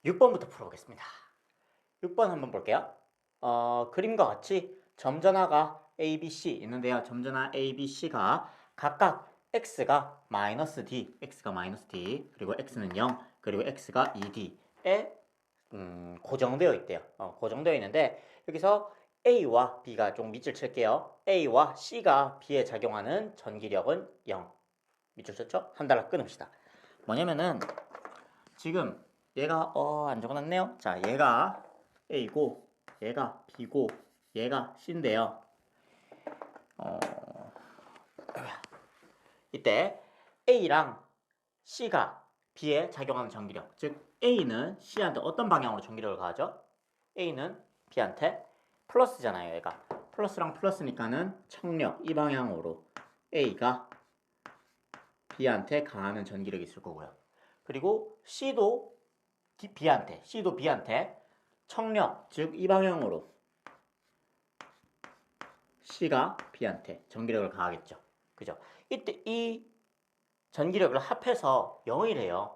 6번부터 풀어보겠습니다. 6번 한번 볼게요. 그림과 같이 점전화가 A, B, C 있는데요. 점전화 A, B, C가 각각 x가 마이너스 D, 그리고 x는 0, 그리고 x가 2D에 고정되어 있대요. 고정되어 있는데 여기서 A와 B가 좀 밑줄 칠게요. A와 C가 B에 작용하는 전기력은 0. 밑줄 쳤죠? 한 달러 끊읍시다. 뭐냐면은 지금 얘가 안 적어놨네요. 자, 얘가 A고 얘가 B고 얘가 C인데요. 이때 A랑 C가 B에 작용하는 전기력, 즉 A는 C한테 어떤 방향으로 전기력을 가하죠? A는 B한테 플러스잖아요. 얘가 플러스랑 플러스니까는 청력 이 방향으로 A가 B한테 가하는 전기력이 있을 거고요. 그리고 C도 B한테 청력, 즉 이 방향으로 C가 B한테 전기력을 가하겠죠. 그죠? 이때 이 전기력을 합해서 0이래요.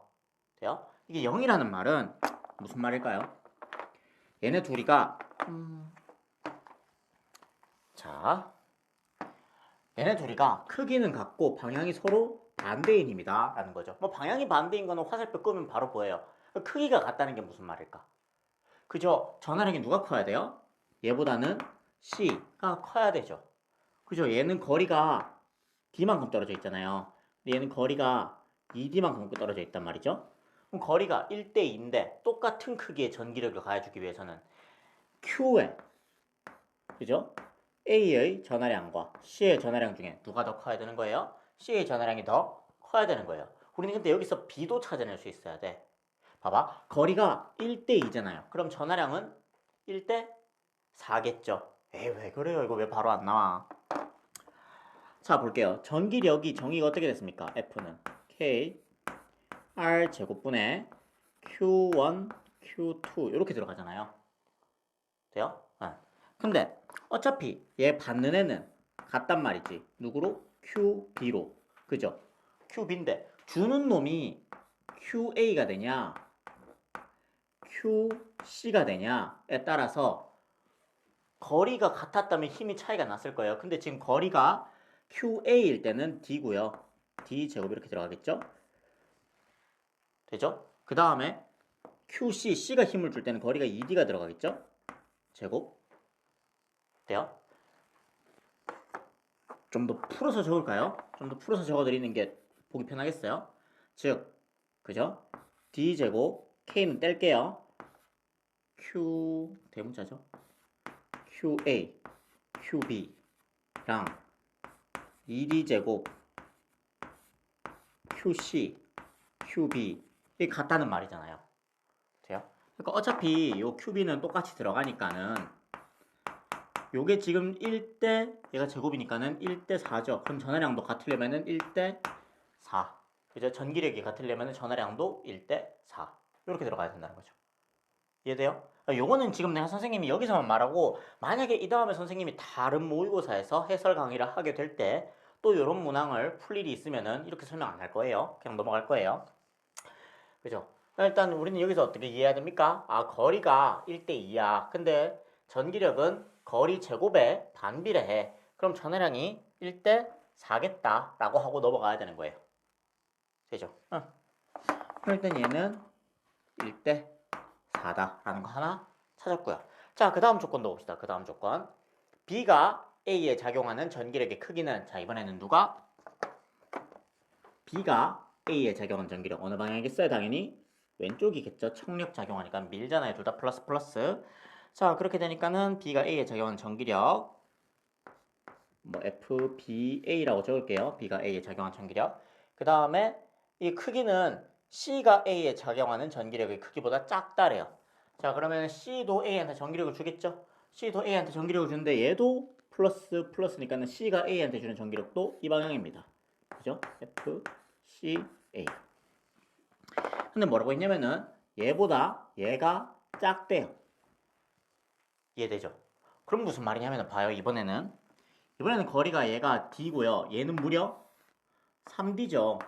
돼요? 이게 0이라는 말은 무슨 말일까요? 얘네 둘이가 자, 얘네 둘이가 크기는 같고 방향이 서로 반대인 힘이다 라는 거죠. 뭐 방향이 반대인 거는 화살표 끄면 바로 보여요. 크기가 같다는 게 무슨 말일까? 그죠? 전화량이 누가 커야 돼요? 얘보다는 C가 커야 되죠. 그죠? 얘는 거리가 D만큼 떨어져 있잖아요. 얘는 거리가 2D만큼 떨어져 있단 말이죠. 그럼 거리가 1대2인데 똑같은 크기의 전기력을 가해주기 위해서는 Q에, 그죠? A의 전하량과 C의 전하량 중에 누가 더 커야 되는 거예요? C의 전하량이 더 커야 되는 거예요. 우리는 근데 여기서 B도 찾아낼 수 있어야 돼. 봐봐. 거리가 1대2잖아요. 그럼 전하량은 1대4겠죠. 에이, 왜 그래요? 이거 왜 바로 안 나와? 자, 볼게요. 전기력이 정의가 어떻게 됐습니까? F는 K R 제곱분의 Q1, Q2 이렇게 들어가잖아요. 돼요? 근데 어차피 얘 받는 애는 같단 말이지. 누구로? QB로. 그죠? QB인데 주는 놈이 QA가 되냐 QC가 되냐에 따라서 거리가 같았다면 힘이 차이가 났을 거예요. 근데 지금 거리가 QA일 때는 D고요. D 제곱 이렇게 들어가겠죠? 되죠? 그 다음에 QC, C가 힘을 줄 때는 거리가 2D가 들어가겠죠? 제곱. 돼요? 좀 더 풀어서 적을까요? 좀 더 풀어서 적어드리는 게 보기 편하겠어요? 즉, 그죠? D제곱, K는 뗄게요. Q, 대문자죠? QA, QB랑 2D제곱, QC, QB 이게 같다는 말이잖아요. 돼요? 그러니까 어차피 요 QB는 똑같이 들어가니까는 요게 지금 1대 얘가 제곱이니까는 1대4죠. 그럼 전하량도 같으려면은 1대4. 그죠? 전기력이 같으려면은 전하량도 1대4. 이렇게 들어가야 된다는 거죠. 이해돼요? 요거는 지금 내가 선생님이 여기서만 말하고 만약에 이 다음에 선생님이 다른 모의고사에서 해설 강의를 하게 될 때 또 이런 문항을 풀 일이 있으면은 이렇게 설명 안 할 거예요. 그냥 넘어갈 거예요. 그죠? 일단 우리는 여기서 어떻게 이해해야 됩니까? 거리가 1대2야. 근데 전기력은 거리 제곱에 반비례해. 그럼 전해량이 1대4겠다. 라고 하고 넘어가야 되는 거예요. 되죠? 일단 얘는 1대4다. 라는 거 하나 찾았고요. 자, 그 다음 조건도 봅시다. 그 다음 조건. B가 A에 작용하는 전기력의 크기는, 자, 이번에는 누가? B가 A에 작용하는 전기력. 어느 방향이겠어요? 당연히 왼쪽이겠죠. 청력 작용하니까 밀잖아요. 둘 다 플러스 플러스. 자, 그렇게 되니까는 B가 A에 작용하는 전기력 뭐 FBA라고 적을게요. B가 A에 작용하는 전기력. 그 다음에 이 크기는 C가 A에 작용하는 전기력의 크기보다 작다래요. 자, 그러면 C도 A한테 전기력을 주겠죠? C도 A한테 전기력을 주는데 얘도 플러스 플러스니까는 C가 A한테 주는 전기력도 이 방향입니다. 그죠? FCA. 근데 뭐라고 했냐면은 얘보다 얘가 작대요. 이해되죠? 그럼 무슨 말이냐면 봐요. 이번에는 거리가 얘가 D고요. 얘는 무려 3D죠.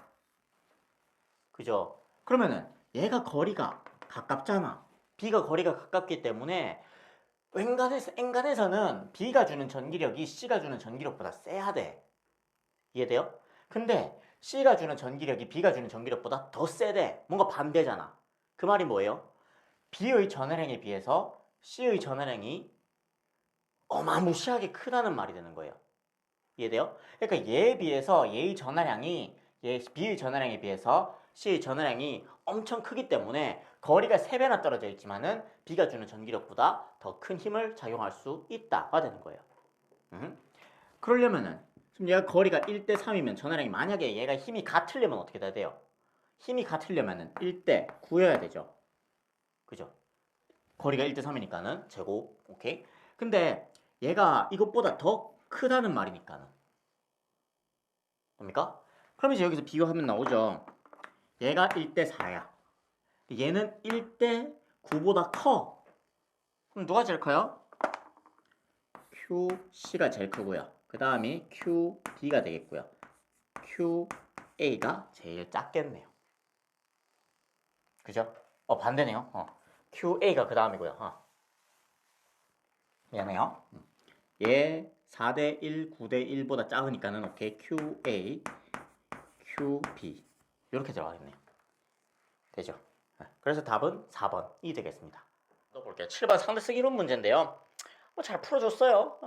그죠? 그러면은 얘가 거리가 가깝잖아. B가 거리가 가깝기 때문에 엔간해서는 B가 주는 전기력이 C가 주는 전기력보다 세야 돼. 이해돼요? 근데 C가 주는 전기력이 B가 주는 전기력보다 더 세대. 뭔가 반대잖아. 그 말이 뭐예요? B의 전하량에 비해서 C의 전하량이 어마무시하게 크다는 말이 되는 거예요. 이해돼요? 그러니까 얘에 비해서 B의 전하량에 비해서 C의 전하량이 엄청 크기 때문에 거리가 3배나 떨어져 있지만은 B가 주는 전기력보다 더 큰 힘을 작용할 수 있다가 되는 거예요. 그러려면은 지금 얘가 거리가 1대 3이면 전하량이 만약에 얘가 힘이 같으려면 어떻게 돼야 돼요? 힘이 같으려면은 1대 9여야 되죠. 그죠? 거리가 1대 3이니까는 제곱. 오케이? 근데 얘가 이것보다 더 크다는 말이니까는. 됩니까? 그럼 이제 여기서 비교하면 나오죠. 얘가 1대 4야. 얘는 1대 9보다 커. 그럼 누가 제일 커요? QC가 제일 크고요. 그 다음이 QB가 되겠고요. QA가 제일 작겠네요. 그죠? 반대네요. QA가 그 다음이고요. 미안해요. 얘 4대 1, 9대 1보다 작으니까는 오케이. QA, QB 이렇게 들어가겠네요. 되죠? 그래서 답은 4번이 되겠습니다. 또 볼게요. 7번 상대쓰기 이론 문제인데요. 잘 풀어줬어요.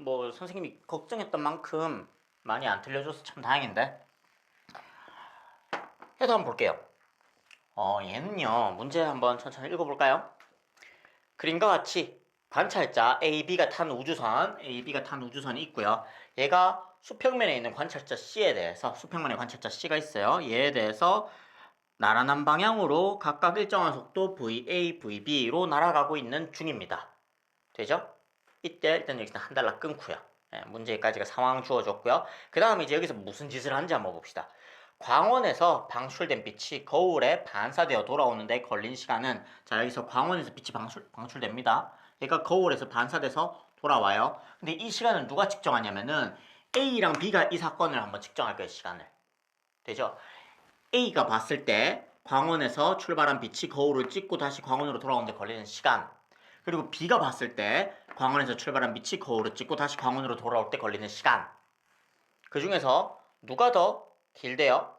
뭐 선생님이 걱정했던 만큼 많이 안 틀려줘서 참 다행인데. 해도 한번 볼게요. 얘는요. 문제 한번 천천히 읽어볼까요? 그림과 같이 관찰자 AB가 탄 우주선이 있고요. 얘가 수평면에 있는 관찰자 C에 대해서 수평면에 관찰자 C가 있어요. 얘에 대해서 나란한 방향으로 각각 일정한 속도 VA, VB로 날아가고 있는 중입니다. 되죠? 이때 일단 여기서 한 달러 끊고요. 문제까지가 상황 주어졌고요. 그 다음에 이제 여기서 무슨 짓을 하는지 한번 봅시다. 광원에서 방출된 빛이 거울에 반사되어 돌아오는데 걸린 시간은, 자 여기서 광원에서 빛이 방출됩니다. 그러니까 거울에서 반사돼서 돌아와요. 근데 이 시간을 누가 측정하냐면은 A랑 B가 이 사건을 한번 측정할 거예요. 시간을. 되죠? A가 봤을 때 광원에서 출발한 빛이 거울을 찍고 다시 광원으로 돌아오는데 걸리는 시간, 그리고 B가 봤을 때 광원에서 출발한 빛이 거울을 찍고 다시 광원으로 돌아올 때 걸리는 시간, 그 중에서 누가 더 길대요?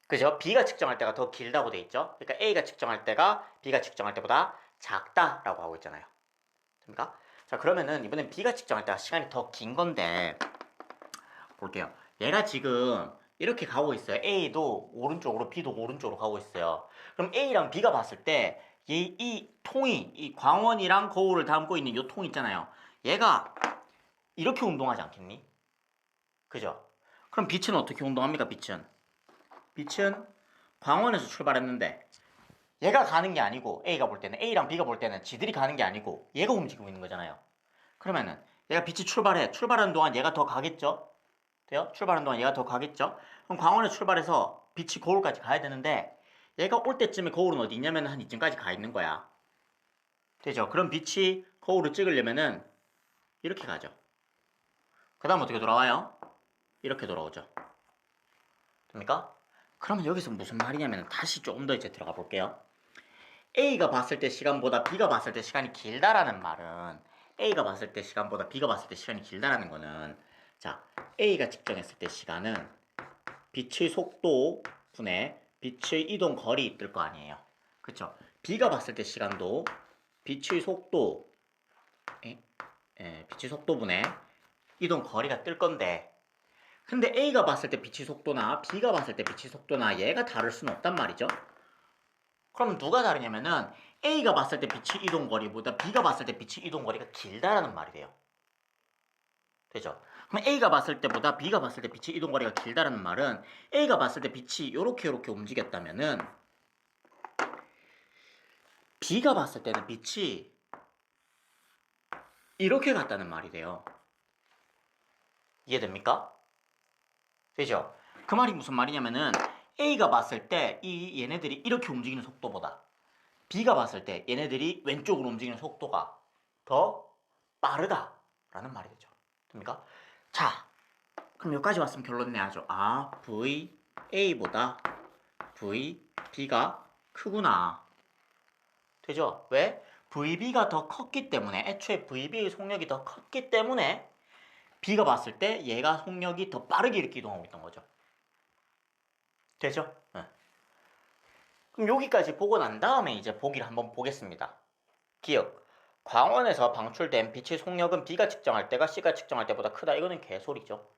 그죠? B가 측정할 때가 더 길다고 돼 있죠? 그러니까 A가 측정할 때가 B가 측정할 때보다 작다라고 하고 있잖아요. 됩니까? 자, 그러면은 이번엔 B가 측정할 때가 시간이 더 긴 건데 볼게요. 얘가 지금 이렇게 가고 있어요. A도 오른쪽으로 B도 오른쪽으로 가고 있어요. 그럼 A랑 B가 봤을 때 이 통이, 이 광원이랑 거울을 담고 있는 이 통 있잖아요. 얘가 이렇게 운동하지 않겠니? 그죠? 그럼 빛은 어떻게 운동합니까? 빛은 광원에서 출발했는데 얘가 가는 게 아니고, A가 볼 때는, A랑 B가 볼 때는 지들이 가는 게 아니고 얘가 움직이고 있는 거잖아요. 그러면은 얘가 빛이 출발하는 동안 얘가 더 가겠죠? 돼요? 출발하는 동안 얘가 더 가겠죠? 그럼 광원에 출발해서 빛이 거울까지 가야 되는데 얘가 올 때쯤에 거울은 어디 있냐면 한 이쯤까지 가 있는 거야. 되죠? 그럼 빛이 거울을 찍으려면은 이렇게 가죠. 그 다음 어떻게 돌아와요? 이렇게 돌아오죠. 됩니까? 그러면 여기서 무슨 말이냐면 다시 조금 더 이제 들어가 볼게요. A가 봤을 때 시간보다 B가 봤을 때 시간이 길다라는 말은, A가 봤을 때 시간보다 B가 봤을 때 시간이 길다라는 거는, 자, A가 측정했을 때 시간은 빛의 속도 분의 빛의 이동 거리 뜰 거 아니에요. 그쵸? B가 봤을 때 시간도 빛의 속도, 빛의 속도분의 이동 거리가 뜰 건데, 근데 A가 봤을 때 빛의 속도나 B가 봤을 때 빛의 속도나 얘가 다를 수는 없단 말이죠. 그럼 누가 다르냐면은 A가 봤을 때 빛의 이동 거리보다 B가 봤을 때 빛의 이동 거리가 길다라는 말이 돼요. 되죠? 그럼 A가 봤을 때보다 B가 봤을 때 빛의 이동 거리가 길다라는 말은 A가 봤을 때 빛이 요렇게 움직였다면은 B가 봤을 때는 빛이 이렇게 갔다는 말이 돼요. 이해됩니까? 되죠? 그 말이 무슨 말이냐면은 A가 봤을 때 이 얘네들이 이렇게 움직이는 속도보다 B가 봤을 때 얘네들이 왼쪽으로 움직이는 속도가 더 빠르다라는 말이 되죠. 됩니까? 자, 그럼 여기까지 왔으면 결론 내야죠. VA보다 VB가 크구나. 되죠? 왜? VB가 더 컸기 때문에, 애초에 VB의 속력이 더 컸기 때문에 B가 봤을 때 얘가 속력이 더 빠르게 이렇게 이동하고 있던 거죠. 되죠? 네. 그럼 여기까지 보고 난 다음에 이제 보기를 한번 보겠습니다. 기억. 광원에서 방출된 빛의 속력은 B가 측정할 때가 C가 측정할 때보다 크다. 이거는 개소리죠.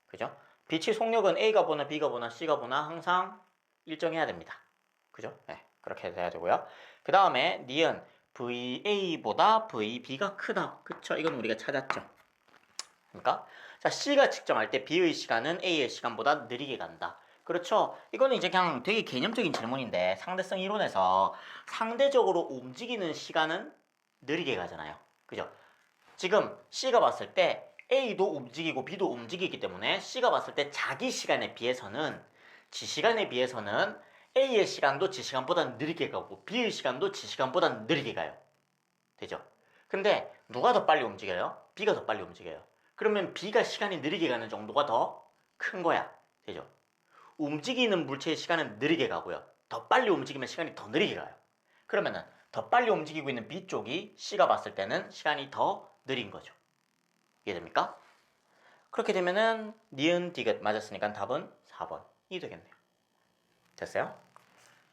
그죠? 빛의 속력은 A가 보나 B가 보나 C가 보나 항상 일정해야 됩니다. 그죠? 네, 그렇게 돼야 되고요. 그 다음에 니은 VA보다 VB가 크다. 그쵸? 이건 우리가 찾았죠. 그러니까 자 C가 측정할 때 B의 시간은 A의 시간보다 느리게 간다. 그렇죠? 이거는 이제 그냥 되게 개념적인 질문인데 상대성 이론에서 상대적으로 움직이는 시간은 느리게 가잖아요. 그죠? 지금 C가 봤을 때 A도 움직이고 B도 움직이기 때문에 C가 봤을 때 자기 시간에 비해서는 지 시간에 비해서는 A의 시간도 지 시간보다 느리게 가고 B의 시간도 지 시간보다 느리게 가요. 되죠? 근데 누가 더 빨리 움직여요? B가 더 빨리 움직여요. 그러면 B가 시간이 느리게 가는 정도가 더 큰 거야. 되죠? 움직이는 물체의 시간은 느리게 가고요. 더 빨리 움직이면 시간이 더 느리게 가요. 그러면은 더 빨리 움직이고 있는 B 쪽이 C가 봤을 때는 시간이 더 느린 거죠. 이해됩니까? 그렇게 되면은 니은 디귿 맞았으니까 답은 4번이 되겠네요. 됐어요?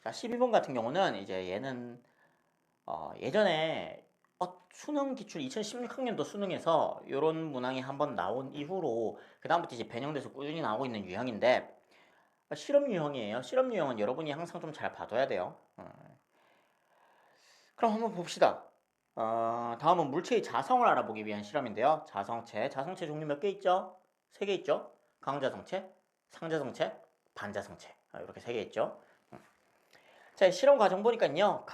자, 12번 같은 경우는 이제 얘는 예전에 수능 기출 2016학년도 수능에서 이런 문항이 한번 나온 이후로 그 다음부터 이제 변형돼서 꾸준히 나오고 있는 유형인데 실험 유형이에요. 실험 유형은 여러분이 항상 좀 잘 봐둬야 돼요. 그럼 한번 봅시다. 다음은 물체의 자성을 알아보기 위한 실험인데요. 자성체 종류 몇 개 있죠? 3개 있죠? 강자성체, 상자성체, 반자성체 이렇게 3개 있죠. 자, 실험 과정 보니까요.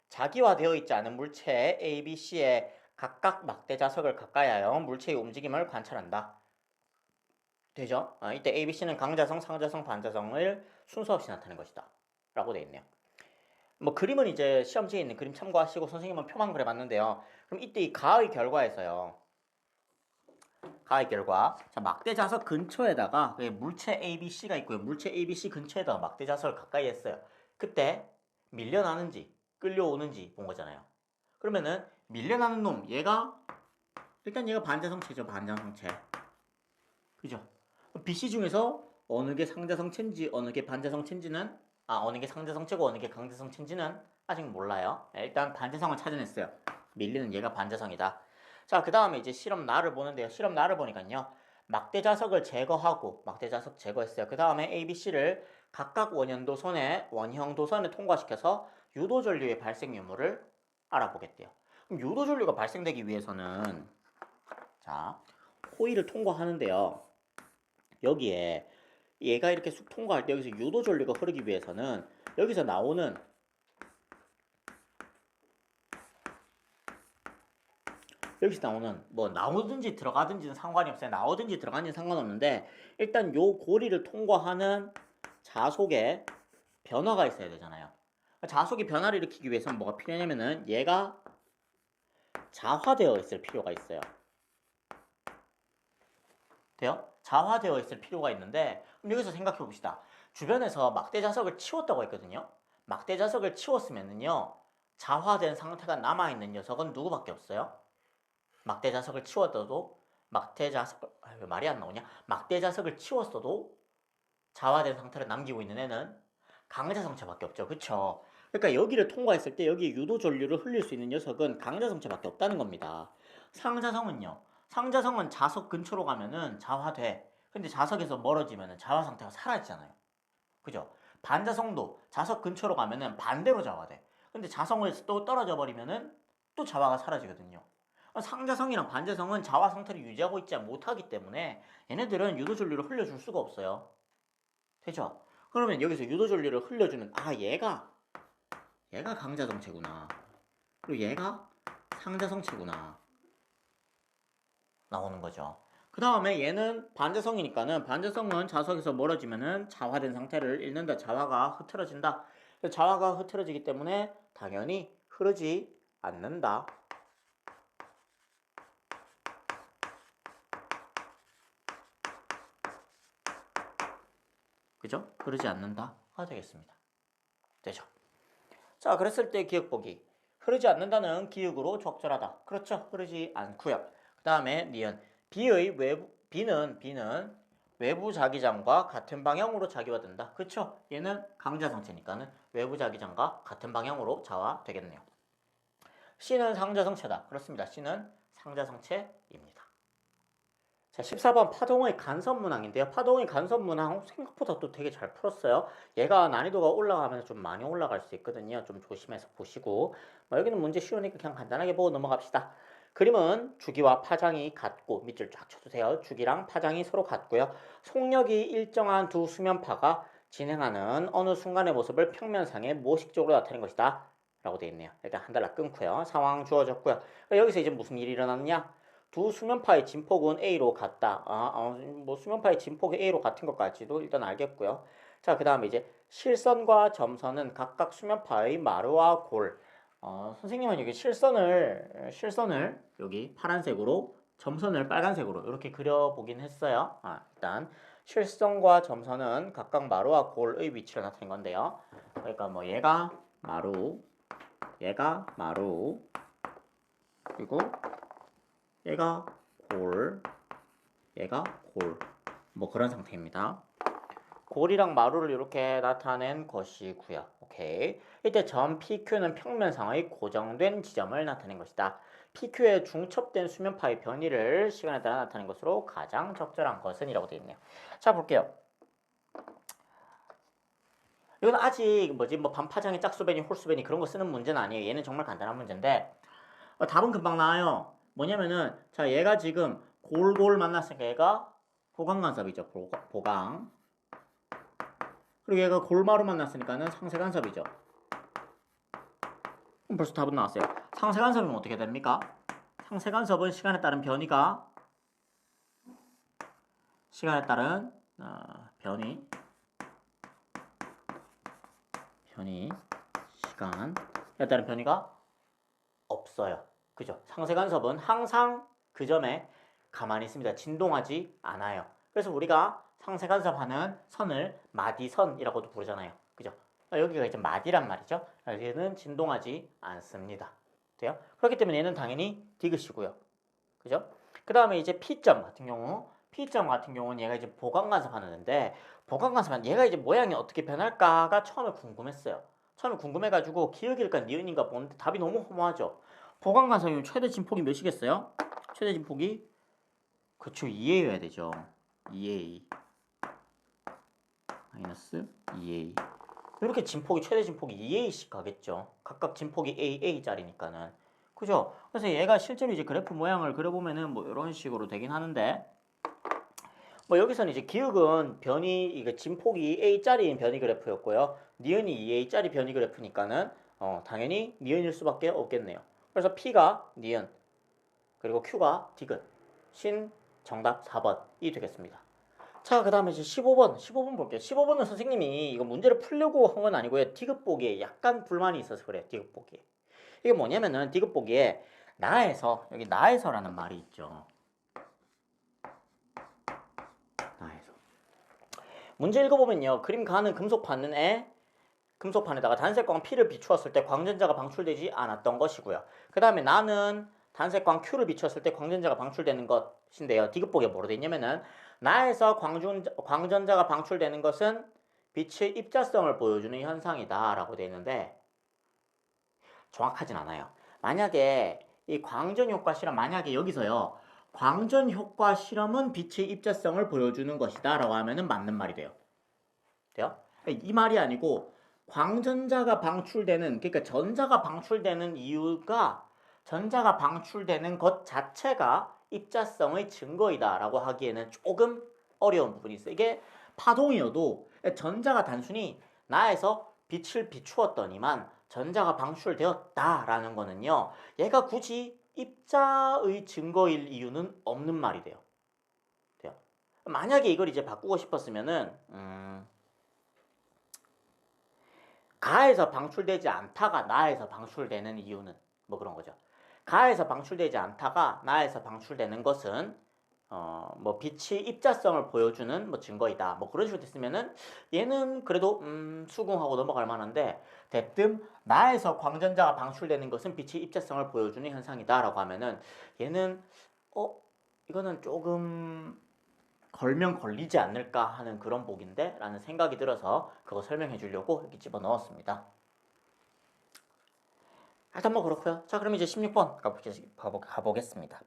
자기화되어 있지 않은 물체 A, B, C에 각각 막대 자석을 가까이 하여 물체의 움직임을 관찰한다. 되죠? 이때 A, B, C는 강자성, 상자성, 반자성을 순서 없이 나타낸 것이다. 라고 되어 있네요. 뭐 그림은 이제 시험지에 있는 그림 참고하시고 선생님은 표만 그려봤는데요. 그럼 이때 이 가의 결과에서요. 가의 결과. 자, 막대 자석 근처에다가 물체 A, B, C가 있고요. 물체 A, B, C 근처에다가 막대 자석을 가까이 했어요. 그때 밀려나는지 끌려오는지 본 거잖아요. 그러면은 밀려나는 놈 일단 얘가 반자성체죠. 반자성체. 그죠? BC 중에서 어느 게 상자성체인지 어느 게 반자성체인지는 어느 게 상자성체고 어느 게 강자성체인지는 아직 몰라요. 일단 반자성을 찾아냈어요. 밀리는 얘가 반자성이다. 자, 그 다음에 이제 실험 날을 보는데요. 실험 날을 보니까요. 막대 자석을 제거하고 막대 자석 제거했어요. 그 다음에 ABC를 각각 원형 도선에 통과시켜서 유도 전류의 발생 유무를 알아보겠대요. 그럼 유도 전류가 발생되기 위해서는 자, 코일을 통과하는데요. 여기에 얘가 이렇게 쑥 통과할 때 여기서 유도 전류가 흐르기 위해서는 여기서 나오는 뭐 나오든지 들어가든지는 상관이 없어요. 나오든지 들어가든지 상관없는데 일단 요 고리를 통과하는 자속에 변화가 있어야 되잖아요. 자속이 변화를 일으키기 위해서는 뭐가 필요하냐면은 얘가 자화되어 있을 필요가 있어요. 돼요? 자화되어 있을 필요가 있는데 그럼 여기서 생각해 봅시다. 주변에서 막대 자석을 치웠다고 했거든요. 막대 자석을 치웠으면은요. 자화된 상태가 남아있는 녀석은 누구밖에 없어요? 막대 자석을 치웠어도 왜 말이 안 나오냐? 막대 자석을 치웠어도 자화된 상태를 남기고 있는 애는 강자성체밖에 없죠. 그쵸? 그러니까 여기를 통과했을 때 여기에 유도 전류를 흘릴 수 있는 녀석은 강자성체밖에 없다는 겁니다. 상자성은요. 상자성은 자석 근처로 가면은 자화돼. 근데 자석에서 멀어지면은 자화 상태가 사라지잖아요. 그죠? 반자성도 자석 근처로 가면은 반대로 자화돼. 근데 자성을 또 떨어져 버리면은 또 자화가 사라지거든요. 상자성이랑 반자성은 자화 상태를 유지하고 있지 못하기 때문에 얘네들은 유도 전류를 흘려줄 수가 없어요. 되죠? 그러면 여기서 유도 전류를 흘려주는 얘가 강자성체구나. 그리고 얘가 상자성체구나. 나오는 거죠. 그 다음에 얘는 반자성이니까는 반자성은 자석에서 멀어지면은 자화된 상태를 잃는다. 자화가 흐트러진다. 자화가 흐트러지기 때문에 당연히 흐르지 않는다. 그죠? 흐르지 않는다가 되겠습니다. 되죠? 자, 그랬을 때 기억 보기. 흐르지 않는다는 기억으로 적절하다. 그렇죠. 흐르지 않고요. 그 다음에 니은. B는 외부 자기장과 같은 방향으로 자기화된다. 그렇죠. 얘는 강자성체니까는 외부 자기장과 같은 방향으로 자화되겠네요. C는 상자성체다. 그렇습니다. C는 상자성체입니다. 자, 14번 파동의 간섭문항인데요. 파동의 간섭문항 생각보다 또 되게 잘 풀었어요. 얘가 난이도가 올라가면 좀 많이 올라갈 수 있거든요. 좀 조심해서 보시고. 여기는 문제 쉬우니까 그냥 간단하게 보고 넘어갑시다. 그림은 주기와 파장이 같고 밑줄 쫙 쳐주세요. 주기랑 파장이 서로 같고요. 속력이 일정한 두 수면파가 진행하는 어느 순간의 모습을 평면상에 모식적으로 나타낸 것이다. 라고 되어 있네요. 일단 한 달락 끊고요. 상황 주어졌고요. 여기서 이제 무슨 일이 일어났냐? 두 수면파의 진폭은 A로 같다. 뭐 수면파의 진폭이 A로 같은 것까지도 일단 알겠고요. 자, 그 다음에 이제 실선과 점선은 각각 수면파의 마루와 골. 선생님은 여기 실선을 여기 파란색으로, 점선을 빨간색으로 이렇게 그려보긴 했어요. 일단 실선과 점선은 각각 마루와 골의 위치를 나타낸 건데요. 그러니까 뭐 얘가 마루, 그리고 얘가 골, 뭐 그런 상태입니다. 골이랑 마루를 이렇게 나타낸 것이고요. 오케이. 이때 점 PQ는 평면상의 고정된 지점을 나타낸 것이다. PQ에 중첩된 수면파의 변이를 시간에 따라 나타낸 것으로 가장 적절한 것은 이라고 되어 있네요. 자, 볼게요. 이건 아직 뭐 반파장이 짝수변이 홀수변이 그런 거 쓰는 문제는 아니에요. 얘는 정말 간단한 문제인데 답은 금방 나와요. 뭐냐면은 자, 얘가 지금 골 만났으니까 얘가 보강간섭이죠. 보강. 그리고 얘가 골마루 만났으니까는 상세간섭이죠. 그럼 벌써 답은 나왔어요. 상세간섭이면 어떻게 됩니까? 상세간섭은 시간에 따른 변이가 시간에 따른 시간에 따른 변이가 없어요. 그죠? 상세간섭은 항상 그 점에 가만히 있습니다. 진동하지 않아요. 그래서 우리가 상세간섭하는 선을 마디선이라고도 부르잖아요. 그죠? 여기가 이제 마디란 말이죠. 얘는 진동하지 않습니다. 돼요? 그렇기 때문에 얘는 당연히 디귿이고요. 그죠? 그 다음에 이제 P점 같은 경우는 얘가 이제 보강간섭하는데, 보강간섭한 얘가 이제 모양이 어떻게 변할까가 처음에 궁금했어요. 처음에 궁금해가지고 기억일까 니은인가 보는데 답이 너무 허무하죠. 보강간섭이면 최대 진폭이 몇이겠어요? 최대 진폭이 그쵸, 2A여야 되죠. 2A 마이너스 2A. 이렇게 진폭이 최대 진폭이 2A씩 가겠죠. 각각 진폭이 AA짜리니까는. 그죠? 그래서 얘가 실제로 이제 그래프 모양을 그려보면은 뭐 이런 식으로 되긴 하는데, 뭐 여기서는 이제 기억은 이거 진폭이 A짜리인 변이 그래프였고요. 니은이 2A짜리 변이 그래프니까는 당연히 니은일 수밖에 없겠네요. 그래서 P가 니은, 그리고 Q가 디귿. 신 정답 4번이 되겠습니다. 자, 그 다음에 이제 15번 볼게요. 15번은 선생님이 이거 문제를 풀려고 한 건 아니고요. 디귿 보기에 약간 불만이 있어서 그래요. 디귿 보기에. 이게 뭐냐면은 디귿 보기에 여기 나에서라는 말이 있죠. 나에서. 문제 읽어보면요. 그림 가는 금속판에다가 단색광 P를 비추었을 때 광전자가 방출되지 않았던 것이고요. 그 다음에 나는 단색광 Q를 비추었을 때 광전자가 방출되는 것인데요. 디귿 보기에 뭐로 되어 있냐면은 나에서 광전자가 방출되는 것은 빛의 입자성을 보여주는 현상이다 라고 되어 있는데 정확하진 않아요. 만약에 이 광전 효과 실험, 만약에 여기서요, 광전 효과 실험은 빛의 입자성을 보여주는 것이다 라고 하면은 맞는 말이 돼요. 이 말이 아니고 광전자가 방출되는, 그러니까 전자가 방출되는 이유가 전자가 방출되는 것 자체가 입자성의 증거이다 라고 하기에는 조금 어려운 부분이 있어요. 이게 파동이어도 전자가 단순히 나에서 빛을 비추었더니만 전자가 방출되었다라는 거는요, 얘가 굳이 입자의 증거일 이유는 없는 말이 돼요. 만약에 이걸 이제 바꾸고 싶었으면은 가에서 방출되지 않다가 나에서 방출되는 이유는 뭐 그런 거죠. 가에서 방출되지 않다가 나에서 방출되는 것은 뭐 빛이 입자성을 보여주는 뭐 증거이다. 뭐 그런 식으로 됐으면은 얘는 그래도 수긍하고 넘어갈 만한데 대뜸 나에서 광전자가 방출되는 것은 빛의 입자성을 보여주는 현상이다라고 하면은 얘는 이거는 조금 걸면 걸리지 않을까 하는 그런 복인데 라는 생각이 들어서 그거 설명해 주려고 이렇게 집어넣었습니다. 일단 뭐 그렇고요. 자, 그럼 이제 16번 가보겠습니다.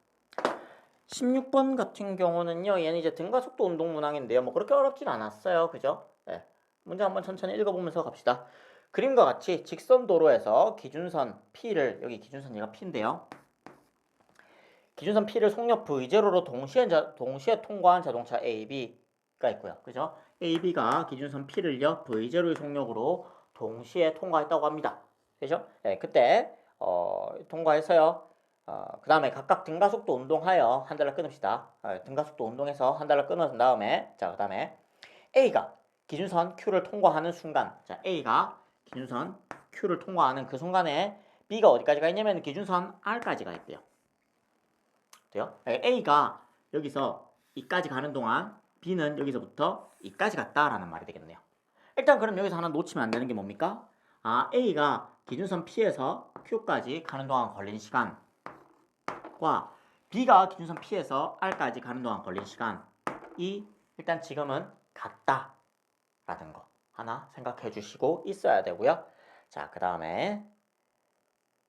16번 같은 경우는요, 얘는 이제 등가속도 운동 문항인데요. 뭐 그렇게 어렵진 않았어요. 그죠? 네. 문제 한번 천천히 읽어보면서 갑시다. 그림과 같이 직선 도로에서 기준선 P를, 여기 기준선 얘가 P인데요. 기준선 P를 속력 V0로 동시에 통과한 자동차 A, B가 있고요. 그죠? A, B가 기준선 P를요, V0의 속력으로 동시에 통과했다고 합니다. 그죠? 네, 그때, 통과해서요. 그 다음에 각각 등가속도 운동하여 한 달러 끊읍시다. 등가속도 운동해서 한 달러 끊은 다음에, 자, 그 다음에 A가 기준선 Q를 통과하는 순간, 자, A가 기준선 Q를 통과하는 그 순간에 B가 어디까지 가 있냐면 기준선 R까지 가 있대요. 돼요? A가 여기서 이까지 가는 동안 B는 여기서부터 이까지 갔다라는 말이 되겠네요. 일단 그럼 여기서 하나 놓치면 안 되는 게 뭡니까? A가 기준선 P에서 Q까지 가는 동안 걸린 시간과 B가 기준선 P에서 R까지 가는 동안 걸린 시간이 일단 지금은 같다라는 거 하나 생각해 주시고 있어야 되고요. 자, 그 다음에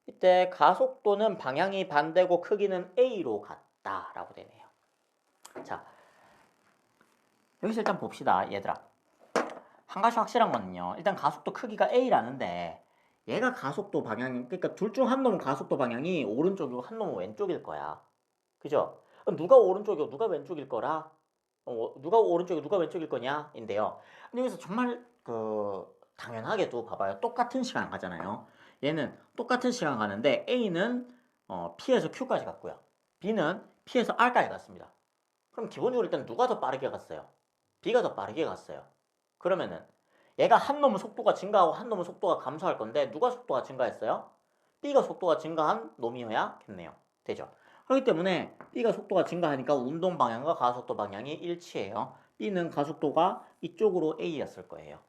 이때 가속도는 방향이 반대고 크기는 A로 같다라고 되네요. 자, 여기서 일단 봅시다, 얘들아. 한 가지 확실한 거는요. 일단 가속도 크기가 A라는데 얘가 가속도 방향이, 그러니까 둘 중 한 놈은 가속도 방향이 오른쪽이고 한 놈은 왼쪽일 거야. 그죠? 누가 오른쪽이고 누가 왼쪽일 거라? 누가 오른쪽이고 누가 왼쪽일 거냐? 인데요. 근데 여기서 정말 당연하게도 봐봐요. 똑같은 시간 가잖아요. 얘는 똑같은 시간 가는데 A는 P에서 Q까지 갔고요. B는 P에서 R까지 갔습니다. 그럼 기본적으로 일단 누가 더 빠르게 갔어요? B가 더 빠르게 갔어요. 그러면은 얘가 한 놈은 속도가 증가하고 한 놈은 속도가 감소할 건데 누가 속도가 증가했어요? B가 속도가 증가한 놈이어야겠네요. 되죠? 그렇기 때문에 B가 속도가 증가하니까 운동 방향과 가속도 방향이 일치해요. B는 가속도가 이쪽으로 A였을 거예요.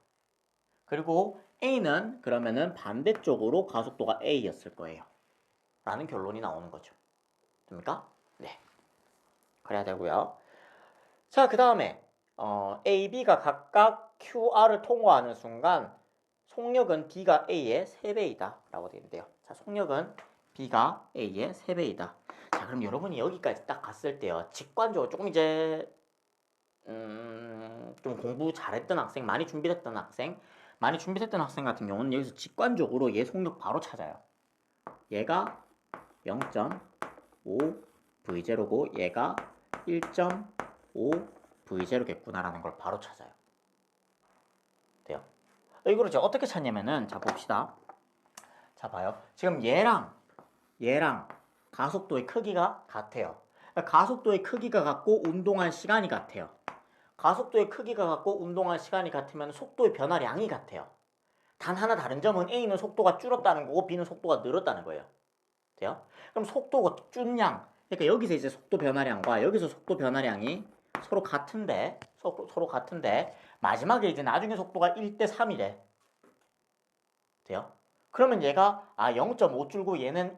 그리고 A는 그러면은 반대쪽으로 가속도가 A였을 거예요. 라는 결론이 나오는 거죠. 됩니까? 네. 그래야 되고요. 자, 그 다음에 A, B가 각각 QR을 통과하는 순간 속력은 B가 A의 3배이다 라고 되어 있는데요. 자, 속력은 B가 A의 3배이다. 자, 그럼 여러분이 여기까지 딱 갔을 때요. 직관적으로 조금 이제 좀 공부 잘했던 학생, 많이 준비됐던 학생 같은 경우는 여기서 직관적으로 얘 속력 바로 찾아요. 얘가 0.5 V0고 얘가 1.5 V0겠구나라는 걸 바로 찾아요. 돼요? 이거를 제가 어떻게 찾냐면은, 자, 봅시다. 자, 봐요. 지금 얘랑 가속도의 크기가 같아요. 가속도의 크기가 같고 운동할 시간이 같아요. 가속도의 크기가 같고 운동할 시간이 같으면 속도의 변화량이 같아요. 단 하나 다른 점은 A는 속도가 줄었다는 거고 B는 속도가 늘었다는 거예요. 돼요? 그럼 속도가 준 양, 그러니까 여기서 이제 속도 변화량과 여기서 속도 변화량이 서로 같은데 마지막에 이제 나중에 속도가 1대 3이래. 돼요? 그러면 얘가 0.5 줄고 얘는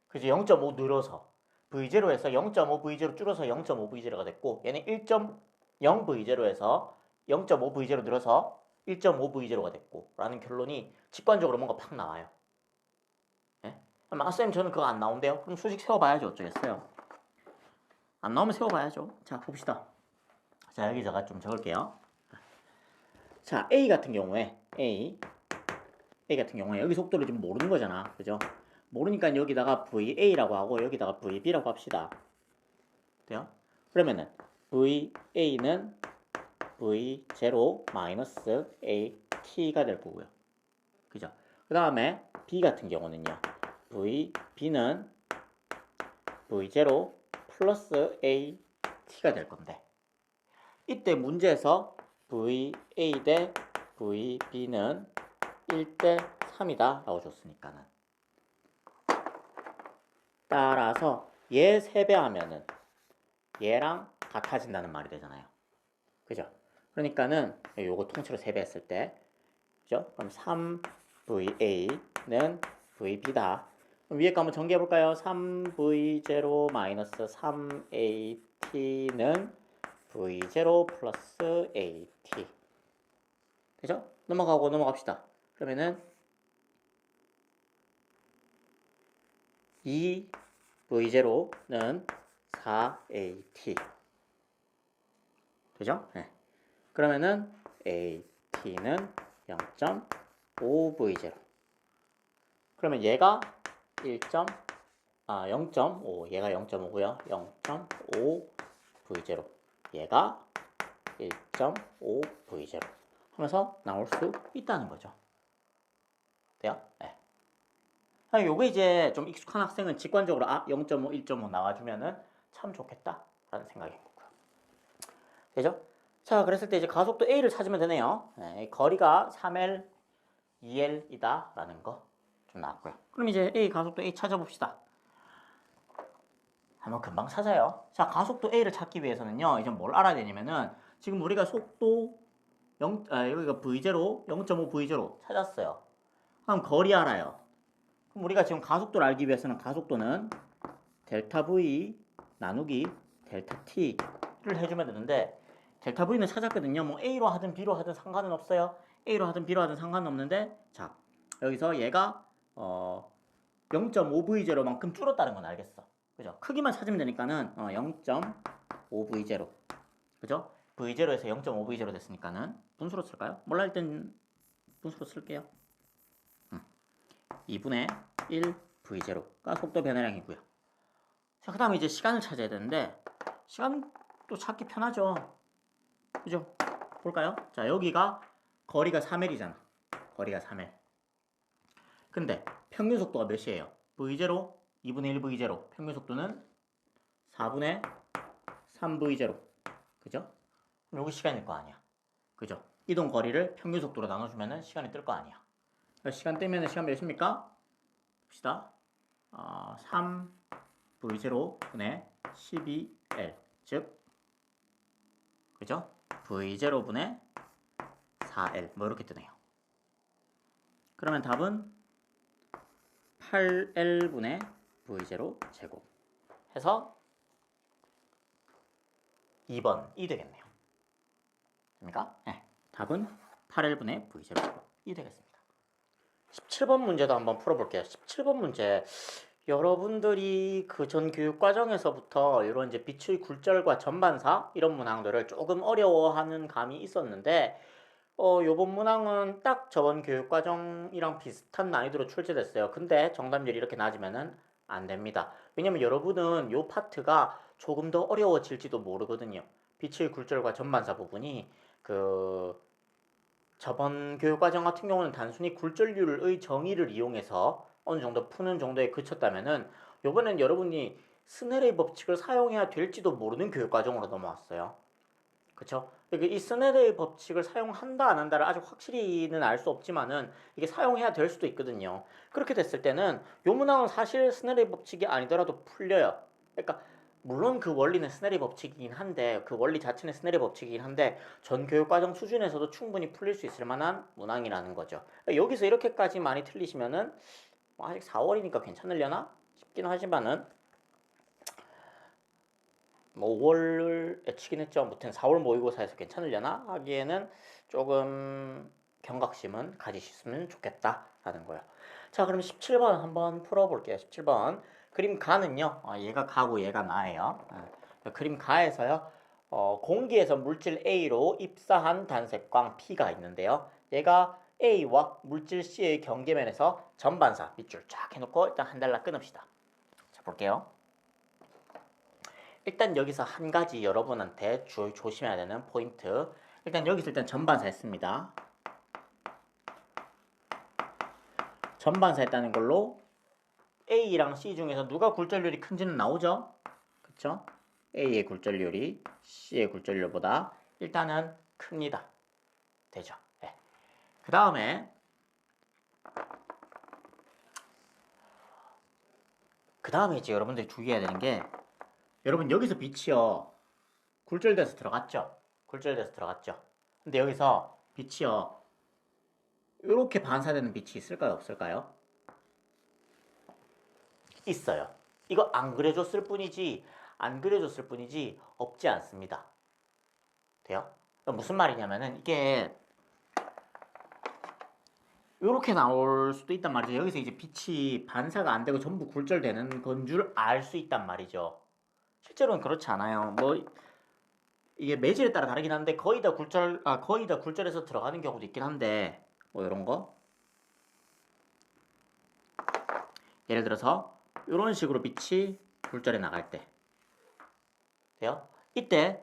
그지 0.5 늘어서 V0에서 0.5 V0 줄어서 0.5 V0가 됐고 얘는 1.0 V0에서 0.5 V0 늘어서 1.5 V0가 됐고 라는 결론이 직관적으로 뭔가 팍 나와요. 예? 쌤 저는 그거 안 나온대요. 그럼 수직 세워봐야죠. 어쩌겠어요. 안 나오면 세워봐야죠. 자, 봅시다. 자, 여기다가 좀 적을게요. 자, A 같은 경우에 여기 속도를 지금 모르는 거잖아. 그죠? 모르니까 여기다가 VA라고 하고 여기다가 VB라고 합시다. 돼요? 그러면은 VA는 V0 AT가 될 거고요. 그죠? 그 다음에 B 같은 경우는요. B는 V0 플러스 AT가 될 건데 이때 문제에서 VA 대 VB는 1대 3이다 라고 줬으니까는 따라서 얘 3배 하면은 얘랑 같아진다는 말이 되잖아요. 그죠? 그러니까는 요거 통째로 세배했을 때, 그죠? 그럼 3VA는 VB다. 그럼 위에 거 한번 정리해 볼까요? 3V0 마이너스 3AT는 V0 플러스 AT. 되죠? 넘어가고 넘어갑시다. 그러면은 2V0는 4AT. 되죠? 네. 그러면은 AT는 0.5V0. 그러면 얘가 0.5, 얘가 0.5고요. 0.5V0. 얘가 1.5V0 하면서 나올 수 있다는 거죠. 돼요? 네. 요거 이제 좀 익숙한 학생은 직관적으로 0.5, 1.5 나와주면은 참 좋겠다라는 생각이 있고요. 되죠? 자, 그랬을 때 이제 가속도 A를 찾으면 되네요. 네, 거리가 3L, 2L이다 라는 거 좀 나왔고요. 그럼 이제 A 가속도 A 찾아봅시다. 한번 금방 찾아요. 자, 가속도 A를 찾기 위해서는요, 이제 뭘 알아야 되냐면은 지금 우리가 속도 여기가 V0, 0.5V0 찾았어요. 그럼 거리 알아요. 그럼 우리가 지금 가속도를 알기 위해서는 가속도는 델타 V 나누기 델타 T를 해주면 되는데, 델타 V는 찾았거든요. 뭐 A로 하든 B로 하든 상관은 없어요. A로 하든 B로 하든 상관은 없는데, 자, 여기서 얘가 0.5V0만큼 줄었다는 건 알겠어. 그죠? 크기만 찾으면 되니까는 0.5V0. 그죠? V0에서 0.5V0 됐으니까는 분수로 쓸까요? 몰라 할 땐 분수로 쓸게요. 2분의 1V0가 속도 변화량이고요. 자, 그 다음에 이제 시간을 찾아야 되는데, 시간도 찾기 편하죠. 그죠? 볼까요? 자, 여기가 거리가 3L이잖아. 거리가 3L. 근데 평균 속도가 몇이에요? V0, 2분의 1V0. 평균 속도는 4분의 3V0. 그죠? 그럼 여기 시간일 거 아니야. 그죠? 이동 거리를 평균 속도로 나눠주면 시간이 뜰 거 아니야. 시간 떼면 시간 몇입니까? 봅시다. 3V0분의 12L. 즉, 그죠? V0분의 4L. 뭐 이렇게 뜨네요. 그러면 답은 8L분의 V0 제곱 해서 2번이 되겠네요. 됩니까? 네. 답은 8L분의 V0 제곱이 되겠습니다. 17번 문제도 한번 풀어볼게요. 17번 문제. 여러분들이 그 전 교육 과정에서부터 이런 이제 비추의 굴절과 전반사 이런 문항들을 조금 어려워하는 감이 있었는데, 요번 문항은 딱 저번 교육 과정이랑 비슷한 난이도로 출제됐어요. 근데 정답률이 이렇게 낮으면은 안 됩니다. 왜냐면 여러분은 요 파트가 조금 더 어려워질지도 모르거든요. 비추의 굴절과 전반사 부분이 저번 교육과정 같은 경우는 단순히 굴절률의 정의를 이용해서 어느 정도 푸는 정도에 그쳤다면은 요번엔 여러분이 스넬의 법칙을 사용해야 될지도 모르는 교육과정으로 넘어왔어요. 그쵸? 이 스넬의 법칙을 사용한다 안 한다를 아직 확실히는 알 수 없지만은 이게 사용해야 될 수도 있거든요. 그렇게 됐을 때는 요 문항은 사실 스넬의 법칙이 아니더라도 풀려요. 그러니까 물론 그 원리는 스넬의 법칙이긴 한데, 그 원리 자체는 스넬의 법칙이긴 한데 전 교육과정 수준에서도 충분히 풀릴 수 있을 만한 문항이라는 거죠. 여기서 이렇게까지 많이 틀리시면은 아직 4월이니까 괜찮으려나 싶긴 하지만은 뭐 5월을 치긴 했죠. 아무튼 4월 모의고사에서 괜찮으려나 하기에는 조금 경각심은 가지셨으면 좋겠다라는 거예요. 자, 그럼 17번 한번 풀어볼게요. 17번 그림 가는요. 얘가 가고 얘가 나예요. 그림 가에서요. 공기에서 물질 A로 입사한 단색광 P가 있는데요. 얘가 A와 물질 C의 경계면에서 전반사 밑줄 쫙 해놓고 일단 한 달락 끊읍시다. 자, 볼게요. 일단 여기서 한 가지 여러분한테 조심해야 되는 포인트. 일단 여기서 일단 전반사 했습니다. 전반사 했다는 걸로 A랑 C 중에서 누가 굴절률이 큰지는 나오죠? 그쵸? A의 굴절률이 C의 굴절률보다 일단은 큽니다. 되죠? 네. 그 다음에 이제 여러분들이 주의해야 되는 게 여러분 여기서 빛이요. 굴절돼서 들어갔죠? 굴절돼서 들어갔죠? 근데 여기서 빛이요. 이렇게 반사되는 빛이 있을까요? 없을까요? 있어요. 이거 안 그려줬을 뿐이지 없지 않습니다. 돼요? 무슨 말이냐면은 이게 이렇게 나올 수도 있단 말이죠. 여기서 이제 빛이 반사가 안 되고 전부 굴절되는 건 줄 알 수 있단 말이죠. 실제로는 그렇지 않아요. 뭐 이게 매질에 따라 다르긴 한데 거의 다 굴절해서 들어가는 경우도 있긴 한데 뭐 이런 거 예를 들어서 이런 식으로 빛이 굴절해 나갈 때 돼요? 이때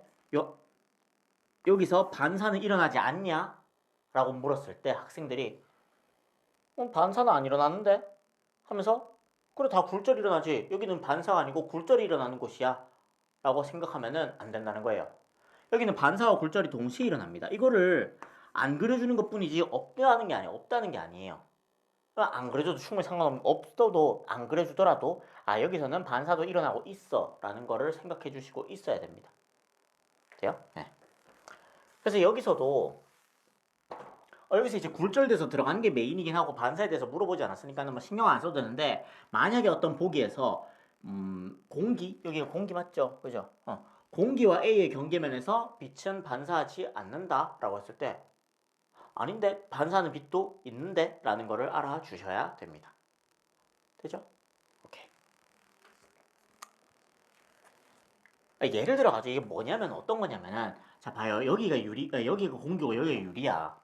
여기서 반사는 일어나지 않냐? 라고 물었을 때 학생들이 반사는 안 일어나는데? 하면서 그래 다 굴절이 일어나지 여기는 반사가 아니고 굴절이 일어나는 곳이야 라고 생각하면은 안 된다는 거예요. 여기는 반사와 굴절이 동시에 일어납니다. 이거를 안 그려주는 것 뿐이지 없다는 게 아니에요. 안 그려줘도 충분히 없어도 안 그려주더라도 여기서는 반사도 일어나고 있어 라는 거를 생각해 주시고 있어야 됩니다. 돼요? 네. 그래서 여기서 이제 굴절돼서 들어가는 게 메인이긴 하고 반사에 대해서 물어보지 않았으니까는 뭐 신경 안 써도 되는데 만약에 어떤 보기에서 여기가 공기 맞죠? 그죠? 공기와 A의 경계면에서 빛은 반사하지 않는다라고 했을 때 아닌데 반사하는 빛도 있는데 라는 거를 알아주셔야 됩니다. 되죠? 오케이. 예를 들어 가지고 이게 뭐냐면 어떤 거냐면은 자 봐요. 여기가 공기고 여기가 유리야.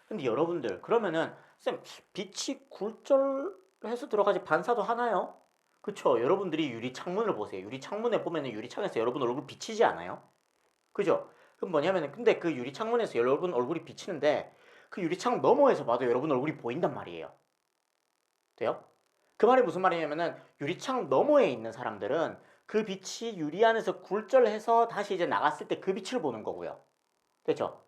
근데 여러분들 그러면은 쌤 빛이 굴절해서 들어가지 반사도 하나요? 그쵸? 여러분들이 유리 창문을 보세요. 유리 창문에 보면은 유리창에서 여러분 얼굴 비치지 않아요? 그죠? 그럼 뭐냐면은 근데 그 유리 창문에서 여러분 얼굴이 비치는데 그 유리창 너머에서 봐도 여러분 얼굴이 보인단 말이에요. 돼요? 그 말이 무슨 말이냐면은 유리창 너머에 있는 사람들은 그 빛이 유리 안에서 굴절해서 다시 이제 나갔을 때 그 빛을 보는 거고요. 됐죠?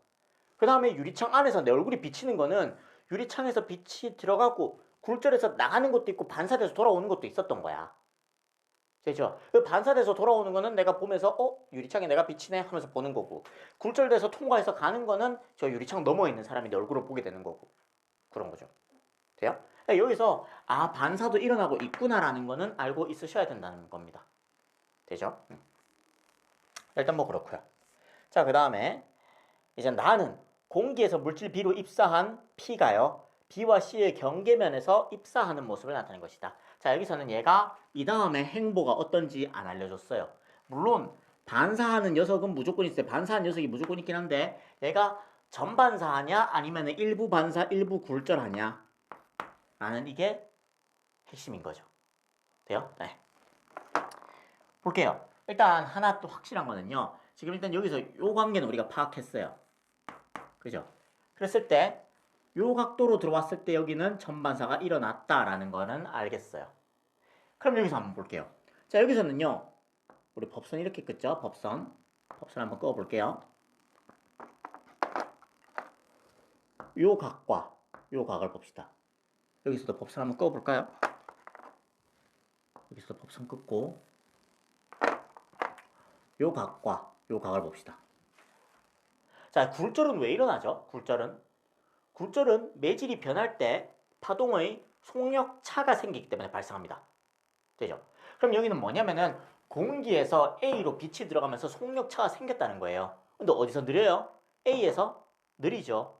그 다음에 유리창 안에서 내 얼굴이 비치는 거는 유리창에서 빛이 들어가고 굴절해서 나가는 것도 있고 반사돼서 돌아오는 것도 있었던 거야. 되죠? 그 반사돼서 돌아오는 거는 내가 보면서 유리창에 내가 비치네 하면서 보는 거고 굴절돼서 통과해서 가는 거는 저 유리창 너머에 있는 사람이 내 얼굴을 보게 되는 거고 그런 거죠. 돼요? 여기서 반사도 일어나고 있구나라는 거는 알고 있으셔야 된다는 겁니다. 되죠? 일단 뭐 그렇고요. 자, 그 다음에 이제 나는 공기에서 물질 B로 입사한 P가요. B와 C의 경계면에서 입사하는 모습을 나타낸 것이다. 자, 여기서는 얘가 이 다음에 행보가 어떤지 안 알려줬어요. 물론 반사하는 녀석은 무조건 있어요. 반사하는 녀석이 무조건 있긴 한데 얘가 전반사하냐 아니면 일부 반사 일부 굴절하냐 라는 이게 핵심인 거죠. 돼요? 네. 볼게요. 일단 하나 또 확실한 거는요. 지금 일단 여기서 요 관계는 우리가 파악했어요. 그죠? 그랬을 때 요 각도로 들어왔을 때 여기는 전반사가 일어났다라는 거는 알겠어요. 그럼 여기서 한번 볼게요. 자, 여기서는요. 우리 법선 이렇게 긋죠? 법선 한번 그어볼게요. 요 각과 요 각을 봅시다. 여기서도 법선 한번 그어볼까요? 여기서도 법선 긋고 요 각과 요 각을 봅시다. 자, 굴절은 왜 일어나죠? 굴절은 매질이 변할 때 파동의 속력차가 생기기 때문에 발생합니다. 되죠? 그럼 여기는 뭐냐면은 공기에서 A로 빛이 들어가면서 속력차가 생겼다는 거예요. 근데 어디서 느려요? A에서 느리죠.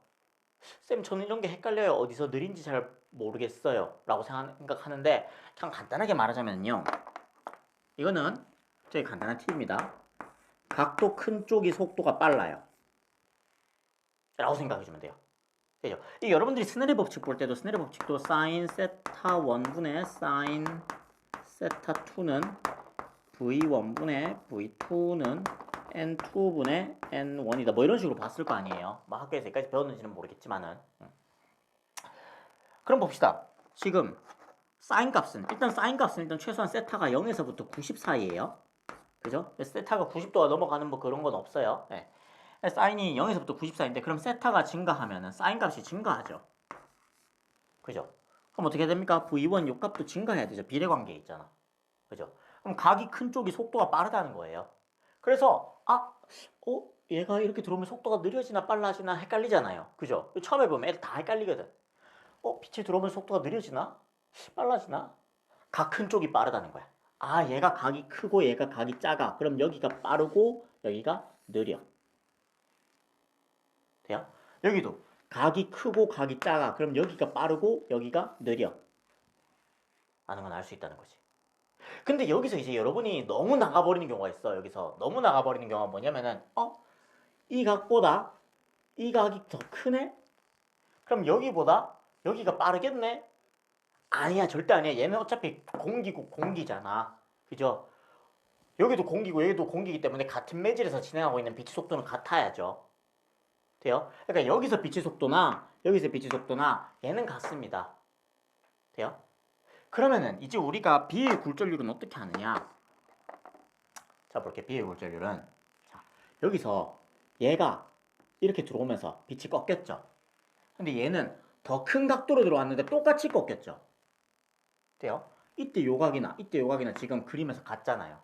쌤, 저는 이런 게 헷갈려요. 어디서 느린지 잘 모르겠어요. 라고 생각하는데 그냥 간단하게 말하자면요. 이거는 되게 간단한 팁입니다. 각도 큰 쪽이 속도가 빨라요. 라고 생각해주면 돼요. 되죠? 이 여러분들이 스네일 법칙 볼 때도 스네일 법칙도 사인 세타 1분의 사인 세타 2는 V1분의 V2는 N2분의 N1이다. 뭐 이런 식으로 봤을 거 아니에요. 뭐 학교에서 여기까지 배웠는지는 모르겠지만은. 그럼 봅시다. 지금 사인 값은 일단 최소한 세타가 0에서부터 90 사이에요. 그죠? 세타가 90도가 넘어가는 뭐 그런 건 없어요. 네. 사인이 0에서부터 90 사이인데 그럼 세타가 증가하면은 사인 값이 증가하죠. 그죠? 그럼 어떻게 됩니까? V1 요 값도 증가해야 되죠. 비례관계 있잖아. 그죠? 그럼 각이 큰 쪽이 속도가 빠르다는 거예요. 그래서 얘가 이렇게 들어오면 속도가 느려지나 빨라지나 헷갈리잖아요. 그죠? 처음에 보면 애들 다 헷갈리거든. 빛이 들어오면 속도가 느려지나? 빨라지나? 각 큰 쪽이 빠르다는 거야. 얘가 각이 크고 얘가 각이 작아. 그럼 여기가 빠르고 여기가 느려. 돼요? 여기도 각이 크고 각이 작아. 그럼 여기가 빠르고 여기가 느려. 라는 건 알 수 있다는 거지. 근데 여기서 이제 여러분이 너무 나가버리는 경우가 있어. 여기서 너무 나가버리는 경우가 뭐냐면은 이 각보다 이 각이 더 크네? 그럼 여기보다 여기가 빠르겠네? 아니야, 절대 아니야. 얘는 어차피 공기고 공기잖아. 그죠? 여기도 공기고 여기도 공기이기 때문에 같은 매질에서 진행하고 있는 빛의 속도는 같아야죠. 돼요? 그러니까 여기서 빛의 속도나 여기서 빛의 속도나 얘는 같습니다. 돼요? 그러면은 이제 우리가 B의 굴절률은 어떻게 하느냐? 자, 볼게. B의 굴절률은 자, 여기서 얘가 이렇게 들어오면서 빛이 꺾였죠. 근데 얘는 더 큰 각도로 들어왔는데 똑같이 꺾였죠. 돼요? 이때 요각이나 이때 요각이나 지금 그림에서 같잖아요.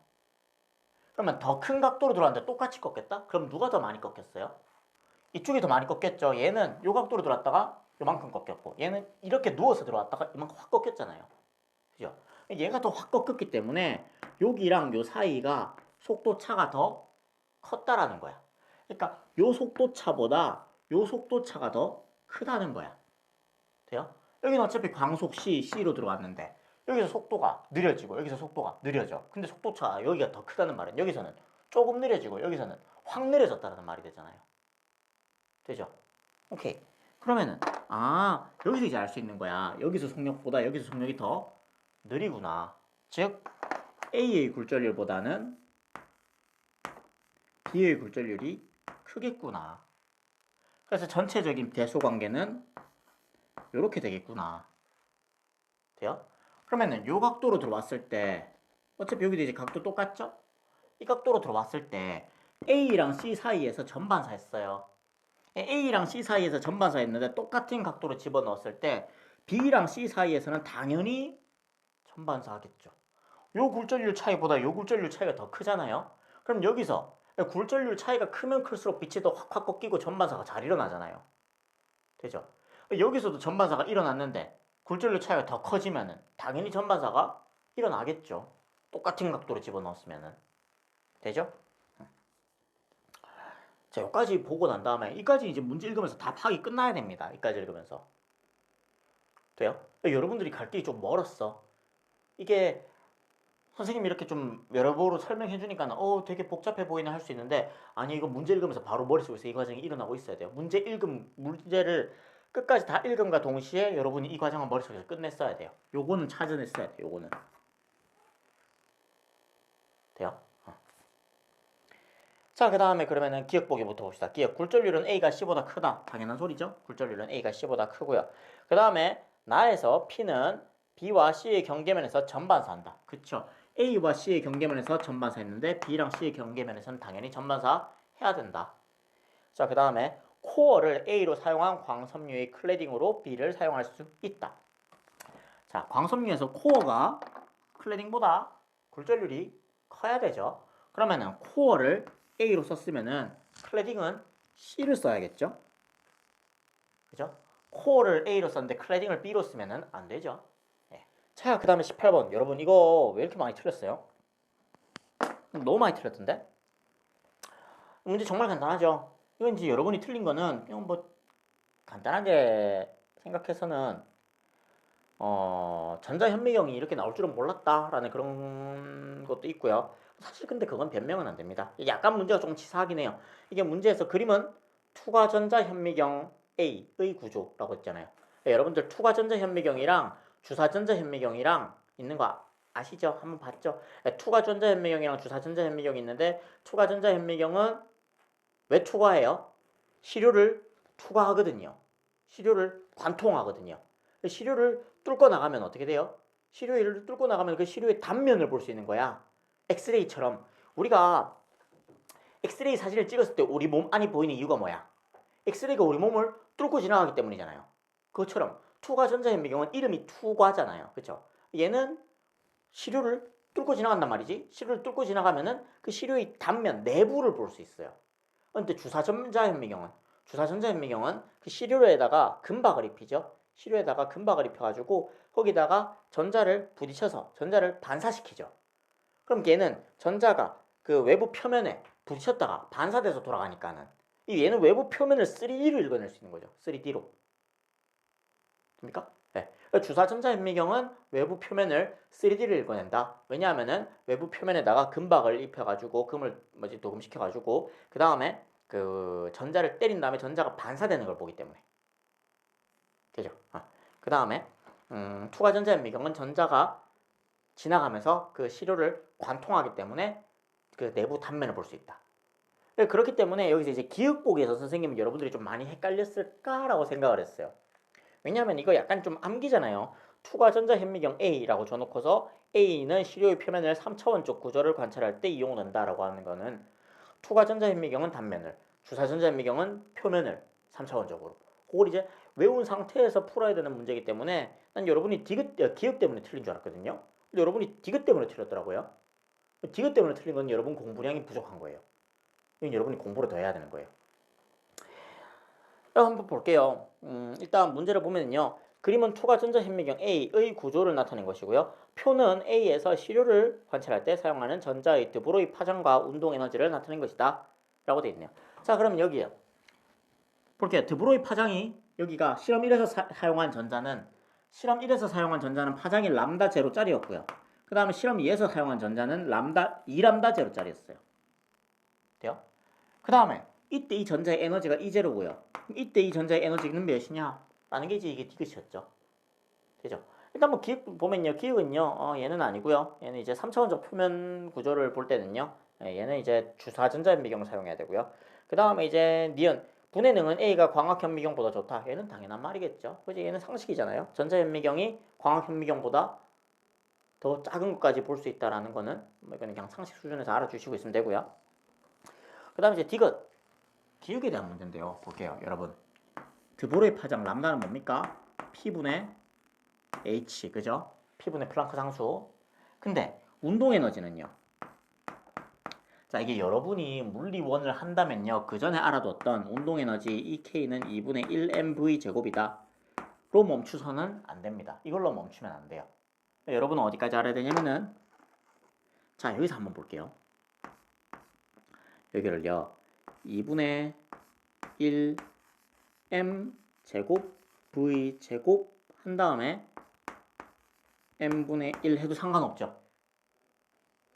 그러면 더 큰 각도로 들어왔는데 똑같이 꺾였다? 그럼 누가 더 많이 꺾였어요? 이쪽이 더 많이 꺾였죠. 얘는 요 각도로 들어왔다가 요만큼 꺾였고 얘는 이렇게 누워서 들어왔다가 이만큼 확 꺾였잖아요. 그죠? 얘가 더 확 꺾였기 때문에 여기랑 요 사이가 속도 차가 더 컸다라는 거야. 그러니까 요 속도 차보다 요 속도 차가 더 크다는 거야. 돼요? 여기는 어차피 광속 C로 들어왔는데 여기서 속도가 느려지고 여기서 속도가 느려져. 근데 속도차 여기가 더 크다는 말은 여기서는 조금 느려지고 여기서는 확 느려졌다는 말이 되잖아요. 되죠? 오케이. 그러면은 여기서 이제 알 수 있는 거야. 여기서 속력보다 여기서 속력이 더 느리구나. 즉 A의 굴절률보다는 B의 굴절률이 크겠구나. 그래서 전체적인 대소 관계는 이렇게 되겠구나. 돼요? 그러면은 요 각도로 들어왔을 때 어차피 여기도 이제 각도 똑같죠? 이 각도로 들어왔을 때 A랑 C 사이에서 전반사 했어요. A랑 C 사이에서 전반사 했는데 똑같은 각도로 집어넣었을 때 B랑 C 사이에서는 당연히 전반사 하겠죠. 요 굴절률 차이보다 요 굴절률 차이가 더 크잖아요. 그럼 여기서 굴절률 차이가 크면 클수록 빛이 더 확확 꺾이고 전반사가 잘 일어나잖아요. 되죠? 여기서도 전반사가 일어났는데 굴절률 차이가 더 커지면은 당연히 전반사가 일어나겠죠. 똑같은 각도로 집어넣었으면은. 되죠? 자, 여기까지 보고 난 다음에 이까지 이제 문제 읽으면서 다 파악이 끝나야 됩니다. 이까지 읽으면서. 돼요? 여러분들이 갈 길이 좀 멀었어. 이게 선생님이 이렇게 좀 여러모로 설명해 주니까 되게 복잡해 보이네 할 수 있는데 아니 이거 문제 읽으면서 바로 머릿속에서 이 과정이 일어나고 있어야 돼요. 문제를 끝까지 다 읽음과 동시에 여러분이 이 과정을 머릿속에서 끝냈어야 돼요. 요거는 찾아냈어야 돼요. 요거는. 돼요? 자, 그 다음에 그러면은 기억 보기부터 봅시다. 기억. 굴절률은 A가 C보다 크다. 당연한 소리죠. 굴절률은 A가 C보다 크고요. 그 다음에 나에서 P는 B와 C의 경계면에서 전반사한다. 그쵸? A와 C의 경계면에서 전반사 했는데 B랑 C의 경계면에서는 당연히 전반사 해야 된다. 자, 그 다음에 코어를 A로 사용한 광섬유의 클래딩으로 B를 사용할 수 있다. 자, 광섬유에서 코어가 클래딩보다 굴절률이 커야 되죠. 그러면은 코어를 A로 썼으면은 클래딩은 C를 써야겠죠. 그죠? 코어를 A로 썼는데 클래딩을 B로 쓰면은 안 되죠. 네. 자, 그 다음에 18번. 여러분 이거 왜 이렇게 많이 틀렸어요? 너무 많이 틀렸던데? 문제 정말 간단하죠. 이건 이제 여러분이 틀린 거는 그냥 뭐 간단하게 생각해서는 전자현미경이 이렇게 나올 줄은 몰랐다라는 그런 것도 있고요. 사실 근데 그건 변명은 안 됩니다. 약간 문제가 조금 치사하긴 해요. 이게 문제에서 그림은 투과 전자현미경 A의 구조라고 했잖아요. 여러분들 투과 전자현미경이랑 주사 전자현미경이랑 있는 거 아시죠? 한번 봤죠? 투과 전자현미경이랑 주사 전자현미경이 있는데 투과 전자현미경은 왜 투과해요? 시료를 투과하거든요. 시료를 관통하거든요. 시료를 뚫고 나가면 어떻게 돼요? 시료를 뚫고 나가면 그 시료의 단면을 볼 수 있는 거야. 엑스레이처럼. 우리가 엑스레이 사진을 찍었을 때 우리 몸 안이 보이는 이유가 뭐야? 엑스레이가 우리 몸을 뚫고 지나가기 때문이잖아요. 그것처럼 투과 전자현미경은 이름이 투과잖아요. 그렇죠? 얘는 시료를 뚫고 지나간단 말이지. 시료를 뚫고 지나가면은 그 시료의 단면 내부를 볼 수 있어요. 근데 주사전자현미경은 그 시료에다가 금박을 입히죠. 시료에다가 금박을 입혀가지고 거기다가 전자를 부딪혀서 전자를 반사시키죠. 그럼 얘는 전자가 그 외부 표면에 부딪혔다가 반사돼서 돌아가니까는 얘는 외부 표면을 3D로 읽어낼 수 있는 거죠. 3D로. 됩니까? 네. 주사전자현미경은 외부 표면을 3D로 읽어낸다. 왜냐하면은 외부 표면에다가 금박을 입혀가지고 금을 도금시켜가지고 그 다음에 그 전자를 때린 다음에 전자가 반사되는 걸 보기 때문에. 되죠? 그 다음에 투과전자현미경은 전자가 지나가면서 그 시료를 관통하기 때문에 그 내부 단면을 볼 수 있다. 그렇기 때문에 여기서 이제 기억보기에서 선생님은 여러분들이 좀 많이 헷갈렸을까라고 생각을 했어요. 왜냐하면 이거 약간 좀 암기잖아요. 투과전자현미경 A라고 줘놓고서 A는 시료의 표면을 3차원적 구조를 관찰할 때 이용된다라고 하는 거는 투과전자현미경은 단면을, 주사전자현미경은 표면을 3차원적으로. 그걸 이제 외운 상태에서 풀어야 되는 문제이기 때문에 난 여러분이 기억 때문에 틀린 줄 알았거든요. 근데 여러분이 디귿 때문에 틀렸더라고요. 디귿 때문에 틀린 건 여러분 공부량이 부족한 거예요. 이건 여러분이 공부를 더 해야 되는 거예요. 한번 볼게요. 일단 문제를 보면요. 그림은 투과전자현미경 A의 구조를 나타낸 것이고요. 표는 A에서 시료를 관찰할 때 사용하는 전자의 드브로이 파장과 운동에너지를 나타낸 것이다. 라고 되어 있네요. 자, 그럼 여기요. 볼게요. 드브로이 파장이 여기가 실험 1에서 사용한 전자는 파장이 람다 제로짜리였고요. 그 다음에 실험 2에서 사용한 전자는 2람다 제로짜리였어요. 돼요? 그 다음에 이때 이 전자의 에너지가 E0고요. 이때 이 전자의 에너지는 몇이냐? 라는 게 이제 이게 디귿이었죠. 되죠? 일단 뭐 기억 보면요. 기억은요. 얘는 아니고요. 얘는 이제 3차원적 표면 구조를 볼 때는요. 얘는 이제 주사전자현미경을 사용해야 되고요. 그 다음에 이제 니은 분해 능은 A가 광학현미경보다 좋다. 얘는 당연한 말이겠죠. 그죠? 얘는 상식이잖아요. 전자현미경이 광학현미경보다 더 작은 것까지 볼 수 있다라는 거는 뭐 이거는 그냥 상식 수준에서 알아주시고 있으면 되고요. 그 다음에 이제 디귿 기억에 대한 문제인데요. 볼게요, 여러분. 드보로의 파장 람다는 뭡니까? P분의 H, 그죠? P분의 플랑크 상수. 근데 운동 에너지는요. 자, 이게 여러분이 물리원을 한다면요. 그 전에 알아뒀던 운동 에너지 EK는 2분의 1mv 제곱이다. 로 멈추서는 안 됩니다. 이걸로 멈추면 안 돼요. 여러분은 어디까지 알아야 되냐면은 자, 여기서 한번 볼게요. 여기를요. 2분의 1 m 제곱 v 제곱 한 다음에 m분의 1 해도 상관없죠.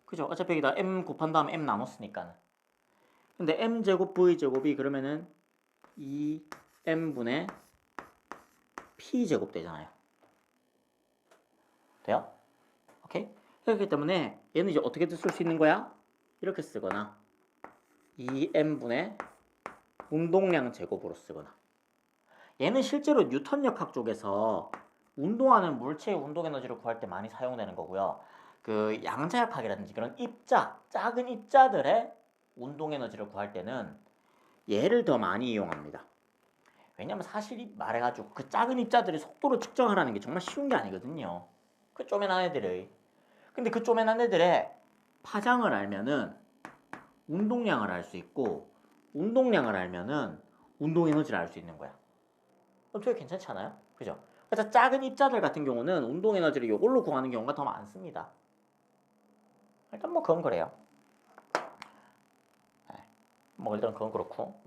그죠? 어차피 여기다 m 곱한 다음에 m 나눴으니까는. 근데 m 제곱 v 제곱이 그러면은 2m분의 p 제곱 되잖아요. 돼요? 오케이? 그렇기 때문에 얘는 이제 어떻게 쓸 수 있는 거야? 이렇게 쓰거나 2m분의 운동량 제곱으로 쓰거나. 얘는 실제로 뉴턴 역학 쪽에서 운동하는 물체의 운동 에너지를 구할 때 많이 사용되는 거고요. 그 양자역학이라든지 그런 작은 입자들의 운동 에너지를 구할 때는 얘를 더 많이 이용합니다. 왜냐면 사실 말해가지고 그 작은 입자들의 속도를 측정하라는 게 정말 쉬운 게 아니거든요. 그 쪼매난 애들의. 근데 그 쪼매난 애들의 파장을 알면은 운동량을 알 수 있고 운동량을 알면은 운동 에너지를 알 수 있는 거야. 되게 괜찮지 않아요? 그죠? 그래서 작은 입자들 같은 경우는 운동 에너지를 이걸로 구하는 경우가 더 많습니다. 일단 뭐 그건 그래요. 뭐 일단 그건 그렇고.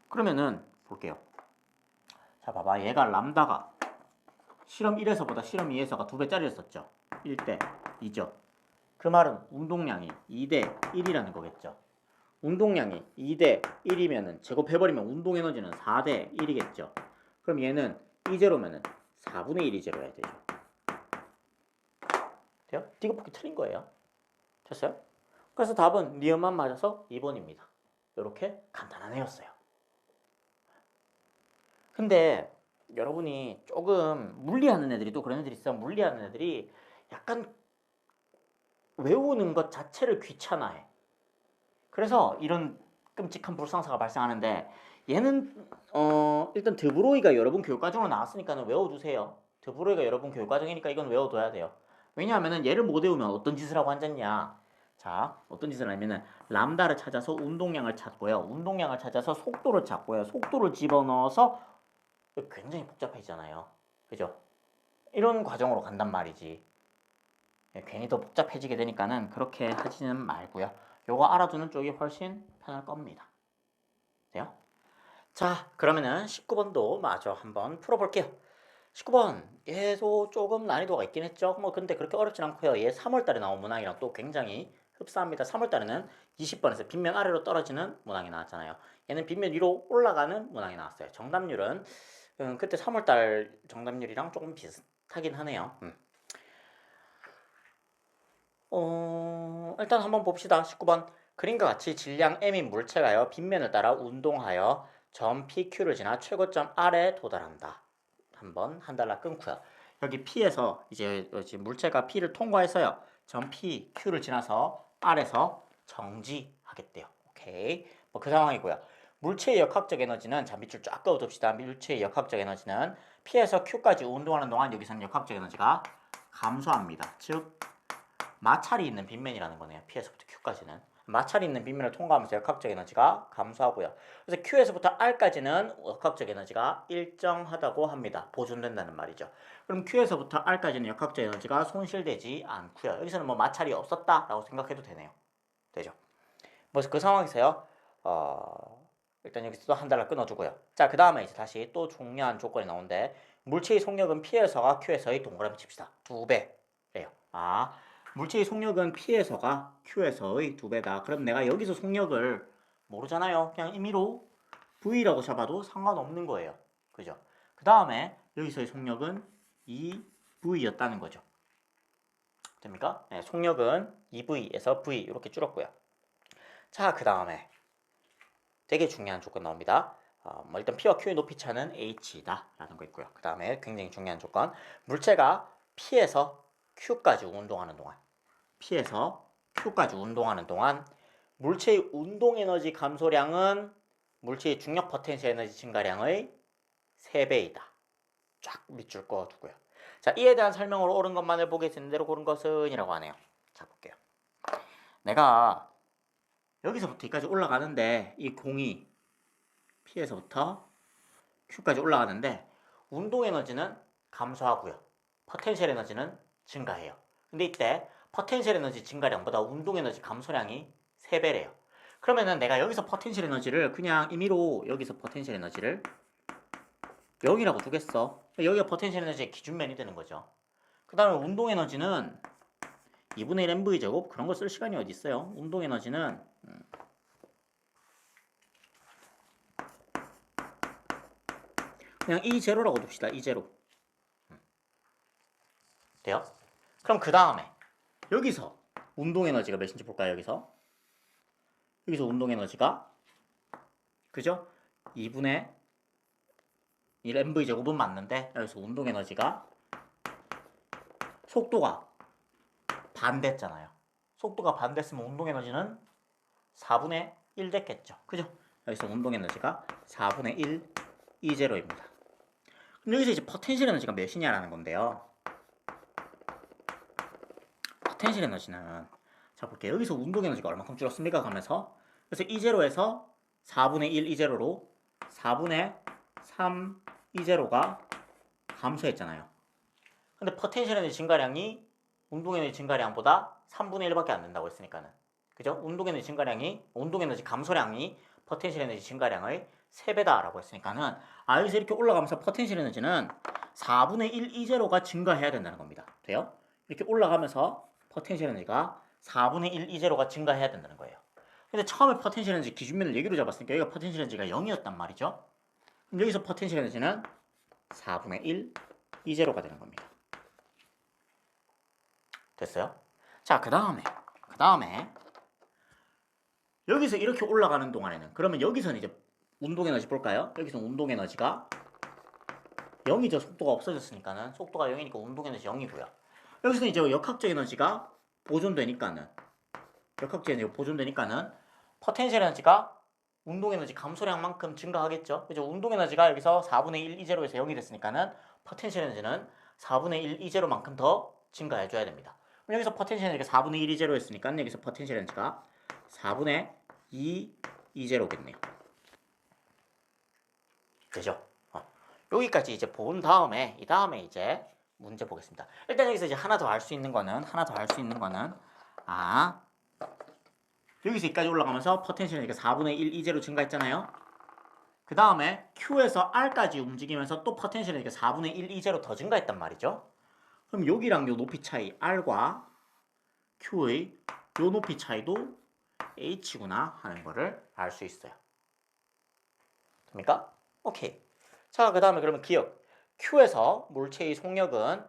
그러면은 볼게요. 자, 봐봐. 얘가 람다가 실험 1에서보다 실험 2에서가 2배짜리였었죠. 1대 2죠. 그 말은 운동량이 2대 1이라는 거겠죠. 운동량이 2대 1이면은 제곱해버리면 운동 에너지는 4대 1이겠죠. 그럼 얘는 이제로면은 4분의 1이 제로야 되죠. 돼요? 디귿 틀린 거예요. 됐어요? 그래서 답은 니은만 맞아서 2번입니다. 이렇게 간단한 애였어요. 근데 여러분이 조금 물리하는 애들이 또 그런 애들이 있어. 물리하는 애들이 약간 외우는 것 자체를 귀찮아해. 그래서 이런 끔찍한 불상사가 발생하는데 얘는 일단 드브로이가 여러분 교육과정으로 나왔으니까 외워두세요. 드브로이가 여러분 교육과정이니까 이건 외워둬야 돼요. 왜냐하면은 얘를 못 외우면 어떤 짓을 하고 앉았냐. 자, 어떤 짓을 하냐면은 람다를 찾아서 운동량을 찾고요. 운동량을 찾아서 속도를 찾고요. 속도를 집어넣어서 굉장히 복잡해지잖아요. 그죠? 이런 과정으로 간단 말이지. 괜히 더 복잡해지게 되니까는 그렇게 하지는 말고요. 요거 알아두는 쪽이 훨씬 편할 겁니다. 돼요? 자, 그러면은 19번도 마저 한번 풀어볼게요. 19번 얘도 조금 난이도가 있긴 했죠. 뭐 근데 그렇게 어렵진 않고요. 얘 3월달에 나온 문항이랑 또 굉장히 흡사합니다. 3월달에는 20번에서 빗면 아래로 떨어지는 문항이 나왔잖아요. 얘는 빗면 위로 올라가는 문항이 나왔어요. 정답률은 그때 3월달 정답률이랑 조금 비슷하긴 하네요. 일단 한번 봅시다. 19번. 그림과 같이 질량 M인 물체가요. 빗면을 따라 운동하여 점 PQ를 지나 최고점 R에 도달한다. 한번 한 달러 끊고요. 여기 P에서 이제 물체가 P를 통과해서요. 점 P, Q를 지나서 R에서 정지하겠대요. 오케이. 뭐 그 상황이고요. 물체의 역학적 에너지는 자 밑줄 쫙 그어둡시다. 물체의 역학적 에너지는 P에서 Q까지 운동하는 동안 여기서는 역학적 에너지가 감소합니다. 즉 마찰이 있는 빗면이라는 거네요. P에서부터 Q까지는. 마찰이 있는 빗면을 통과하면서 역학적 에너지가 감소하고요. 그래서 Q에서부터 R까지는 역학적 에너지가 일정하다고 합니다. 보존된다는 말이죠. 그럼 Q에서부터 R까지는 역학적 에너지가 손실되지 않고요. 여기서는 뭐 마찰이 없었다라고 생각해도 되네요. 되죠? 뭐 그 상황에서요. 일단 여기서 한 달러 끊어주고요. 자, 그 다음에 이제 다시 또 중요한 조건이 나오는데 물체의 속력은 P에서가 Q에서의 동그라미 칩시다. 2배래요. 물체의 속력은 P에서가 Q에서의 2배다. 그럼 내가 여기서 속력을 모르잖아요. 그냥 임의로 V라고 잡아도 상관없는 거예요. 그죠? 그 다음에 여기서의 속력은 2V였다는 거죠. 됩니까? 네, 속력은 2V에서 V 이렇게 줄었고요. 자, 그 다음에 되게 중요한 조건 나옵니다. 뭐 일단 P와 Q의 높이 차는 H다 라는 거 있고요. 그 다음에 굉장히 중요한 조건 물체가 P에서 Q까지 운동하는 동안 P에서 Q까지 운동하는 동안 물체의 운동 에너지 감소량은 물체의 중력 포텐셜 에너지 증가량의 3배이다. 쫙 밑줄 그어두고요. 자, 이에 대한 설명으로 옳은 것만을 보게 되는 대로 고른 것은 이라고 하네요. 자, 볼게요. 내가 여기서부터 여기까지 올라가는데 이 공이 P에서부터 Q까지 올라가는데 운동 에너지는 감소하고요. 포텐셜 에너지는 증가해요. 근데 이때 포텐셜 에너지 증가량보다 운동 에너지 감소량이 3배래요. 그러면은 내가 여기서 포텐셜 에너지를 그냥 임의로 여기서 포텐셜 에너지를 0이라고 두겠어. 여기가 포텐셜 에너지의 기준면이 되는 거죠. 그 다음에 운동 에너지는 2분의 1 mv 제곱 그런 거 쓸 시간이 어디 있어요. 운동 에너지는 그냥 E0라고 둡시다. E0. 돼요? 그럼 그 다음에 여기서 운동 에너지가 몇인지 볼까요? 여기서 운동 에너지가 그죠? 2분의 1 mv 제곱은 맞는데 여기서 운동 에너지가 속도가 반대했잖아요. 속도가 반대했으면 운동 에너지는 4분의 1 됐겠죠. 그죠? 여기서 운동 에너지가 4분의 1 E0입니다. 그럼 여기서 이제 포텐셜 에너지가 몇이냐라는 건데요. 포텐셜 에너지는 자 볼게요. 여기서 운동 에너지가 얼마큼 줄었습니까? 하면서 그래서 E0에서 4분의 1 E0로 4분의 3 E0가 감소했잖아요. 근데 포텐셜 에너지 증가량이 운동 에너지 증가량보다 3분의 1밖에 안 된다고 했으니까는 그죠? 운동 에너지 증가량이 운동 에너지 감소량이 포텐셜 에너지 증가량의 3배다라고 했으니까는 여기서 이렇게 올라가면서 포텐셜 에너지는 4분의 1 E0가 증가해야 된다는 겁니다. 돼요? 이렇게 올라가면서 포텐셜 에너지가 4분의 1 E0가 증가해야 된다는 거예요. 근데 처음에 포텐셜 에너지 기준면을 얘기로 잡았으니까 여기가 포텐셜 에너지가 0이었단 말이죠. 그럼 여기서 포텐셜 에너지는 4분의 1 E0가 되는 겁니다. 됐어요? 자, 그 다음에 여기서 이렇게 올라가는 동안에는 그러면 여기서는 이제 운동 에너지 볼까요? 여기서 운동 에너지가 0이죠. 속도가 없어졌으니까는 속도가 0이니까 운동 에너지 0이고요. 여기서는 이제 역학적 에너지가 보존되니까는 포텐셜 에너지가 운동 에너지 감소량만큼 증가하겠죠. 그죠? 운동 에너지가 여기서 4분의 1 E0에서 0이 됐으니까는 포텐셜 에너지는 4분의 1 E0만큼 더 증가해줘야 됩니다. 그럼 여기서 포텐셜 에너지가 4분의 1이 제로였으니까 여기서 포텐셜 에너지가 4분의 2이 제로겠네요. 되죠? 여기까지 이제 본 다음에 이 다음에 이제 문제 보겠습니다. 일단 여기서 이제 하나 더 알 수 있는 거는 여기서 여기까지 올라가면서 포텐셜 에너지가 4분의 1 이제로 증가했잖아요. 그 다음에 Q에서 R까지 움직이면서 또 포텐셜 에너지가 4분의 1 이제로 더 증가했단 말이죠. 그럼 여기랑 요 높이 차이 R과 Q의 요 높이 차이도 H구나 하는 거를 알 수 있어요. 됩니까? 오케이. 자, 그 다음에 그러면 기억. Q에서 물체의 속력은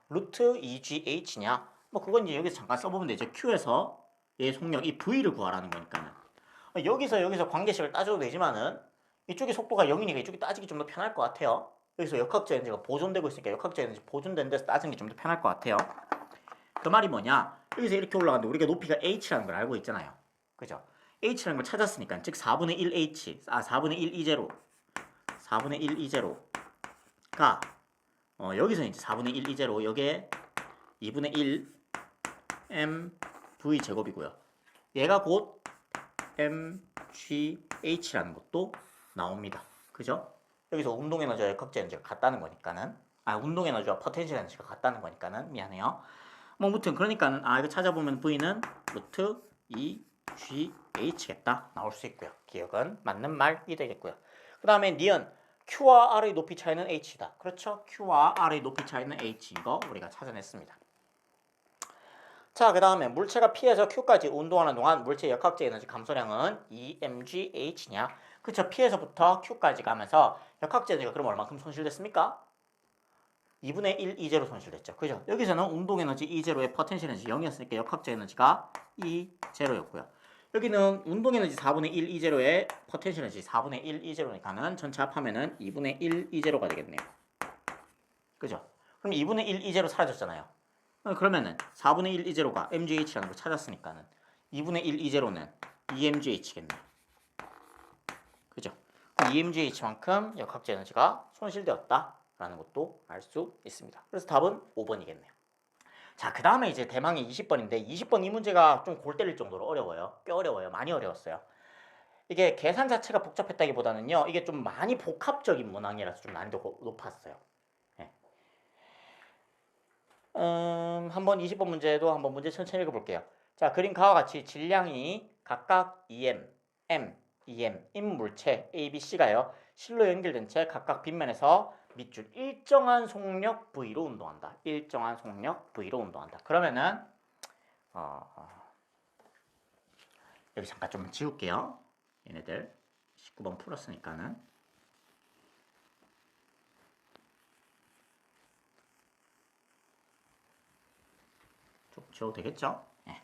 루트 2GH냐? 뭐 그건 이제 여기서 잠깐 써보면 되죠. Q에서 얘 속력, 이 V를 구하라는 거니까는. 여기서 관계식을 따져도 되지만은 이쪽의 속도가 0이니까 이쪽이 따지기 좀 더 편할 것 같아요. 여기서 역학적 에너지가 보존되고 있으니까 역학적 에너지 보존된 데서 따지는 게 좀 더 편할 것 같아요. 그 말이 뭐냐? 여기서 이렇게 올라가는데 우리가 높이가 H라는 걸 알고 있잖아요. 그죠? H라는 걸 찾았으니까 즉 4분의 1H, 4분의 1 이제로 4분의 1 이제로가 여기서 이제 4분의 1 이제로 여기에 2분의 1 mv 제곱이고요. 얘가 곧 mgh라는 것도 나옵니다. 그죠? 여기서 운동 에너지와 역학적 에너지가 같다는 거니까는 운동 에너지와 포텐셜 에너지가 같다는 거니까는 미안해요. 뭐 아무튼 그러니까는 이거 찾아보면 v는 루트 2gh겠다 나올 수 있고요. 기억은 맞는 말이 되겠고요. 그 다음에 니은 Q와 R의 높이 차이는 H다. 그렇죠? Q와 R의 높이 차이는 H 이거 우리가 찾아냈습니다. 자, 그 다음에 물체가 P에서 Q까지 운동하는 동안 물체의 역학적 에너지 감소량은 EmgH냐? 그쵸? P에서부터 Q까지 가면서 역학적 에너지가 그럼 얼마큼 손실됐습니까? 2분의 1 이제로 손실됐죠. 그죠? 여기서는 운동 에너지 이제로의 포텐셜 에너지 0이었으니까 역학적 에너지가 이제로였고요. 여기는 운동 에너지 4분의 1 이제로의 포텐셜 에너지 4분의 1 이제로니까는 전체 합하면은 2분의 1 이제로가 되겠네요. 그죠? 그럼 2분의 1 이제로 사라졌잖아요. 그러면은 4분의 1 이제로가 mgh라는 걸 찾았으니까는 2분의 1 이제로는 emgh겠네요. 그죠? emgh만큼 역학적 에너지가 손실되었다라는 것도 알 수 있습니다. 그래서 답은 5번이겠네요. 자, 그 다음에 이제 대망의 20번인데 20번 이 문제가 좀 골 때릴 정도로 어려워요. 꽤 어려워요. 많이 어려웠어요. 이게 계산 자체가 복잡했다기보다는요. 이게 좀 많이 복합적인 문항이라서 좀 난이도가 높았어요. 네. 한번 20번 문제도 한번 문제 천천히 읽어볼게요. 자, 그림 가와 같이 질량이 각각 EM, M, EM, 인물체 A, B, C가요. 실로 연결된 채 각각 빗면에서 밑줄 일정한 속력 V로 운동한다. 일정한 속력 V로 운동한다. 그러면은 여기 잠깐 좀 지울게요. 얘네들 19번 풀었으니까는 좀 지워도 되겠죠? 네.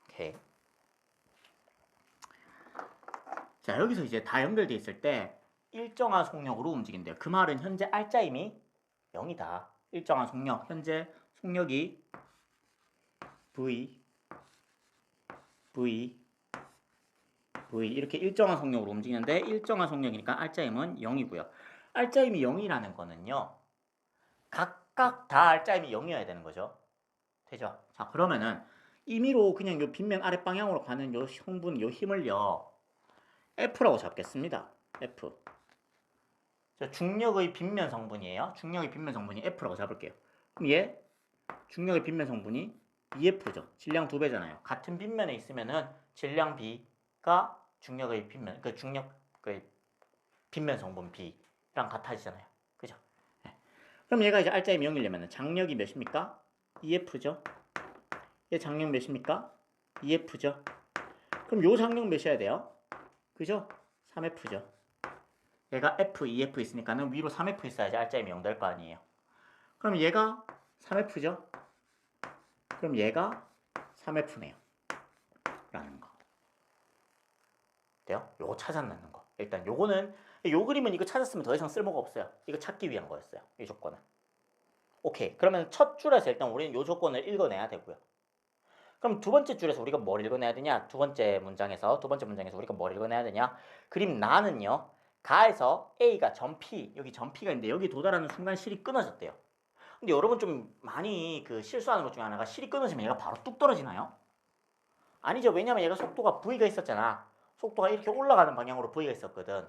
오케이. 자, 여기서 이제 다 연결돼 있을 때 일정한 속력으로 움직인대요. 그 말은 현재 R자임이 0이다. 일정한 속력, 현재 속력이 V 이렇게 일정한 속력으로 움직이는데 일정한 속력이니까 R자임은 0이고요. R자임이 0이라는 거는요. 각각 다 R자임이 0이어야 되는 거죠. 되죠? 자, 그러면은 임의로 그냥 요 빗면 아랫 방향으로 가는 요 성분, 요 힘을요. F라고 잡겠습니다. F. 중력의 빗면 성분이에요. 중력의 빗면 성분이 F라고 잡을게요. 그럼 얘 중력의 빗면 성분이 EF죠. 질량 2배잖아요. 같은 빗면에 있으면은 질량 B가 중력의 빗면, 그 중력의 빗면 성분 B랑 같아지잖아요. 그죠? 네. 그럼 얘가 이제 R자임 0이려면 장력이 몇입니까? EF죠. 얘 장력 몇입니까? EF죠. 그럼 요 장력 몇이어야 돼요? 그죠? 3F죠. 얘가 F, EF 있으니까는 위로 3F 있어야지 R자임이 0 될 거 아니에요. 그럼 얘가 3F죠? 그럼 얘가 3F네요. 라는 거. 돼요? 요거 찾아내는 거. 일단 요거는, 요 그림은 이거 찾았으면 더 이상 쓸모가 없어요. 이거 찾기 위한 거였어요. 이 조건은. 오케이. 그러면 첫 줄에서 일단 우리는 요 조건을 읽어내야 되고요. 그럼 두 번째 줄에서 우리가 뭘 읽어내야 되냐? 두 번째 문장에서 우리가 뭘 읽어내야 되냐? 그림 나는요. 가에서 A가 점 P, 여기 점 P가 있는데 여기 도달하는 순간 실이 끊어졌대요. 근데 여러분 좀 많이 그 실수하는 것 중에 하나가 실이 끊어지면 얘가 바로 뚝 떨어지나요? 아니죠. 왜냐면 얘가 속도가 V가 있었잖아. 속도가 이렇게 올라가는 방향으로 V가 있었거든.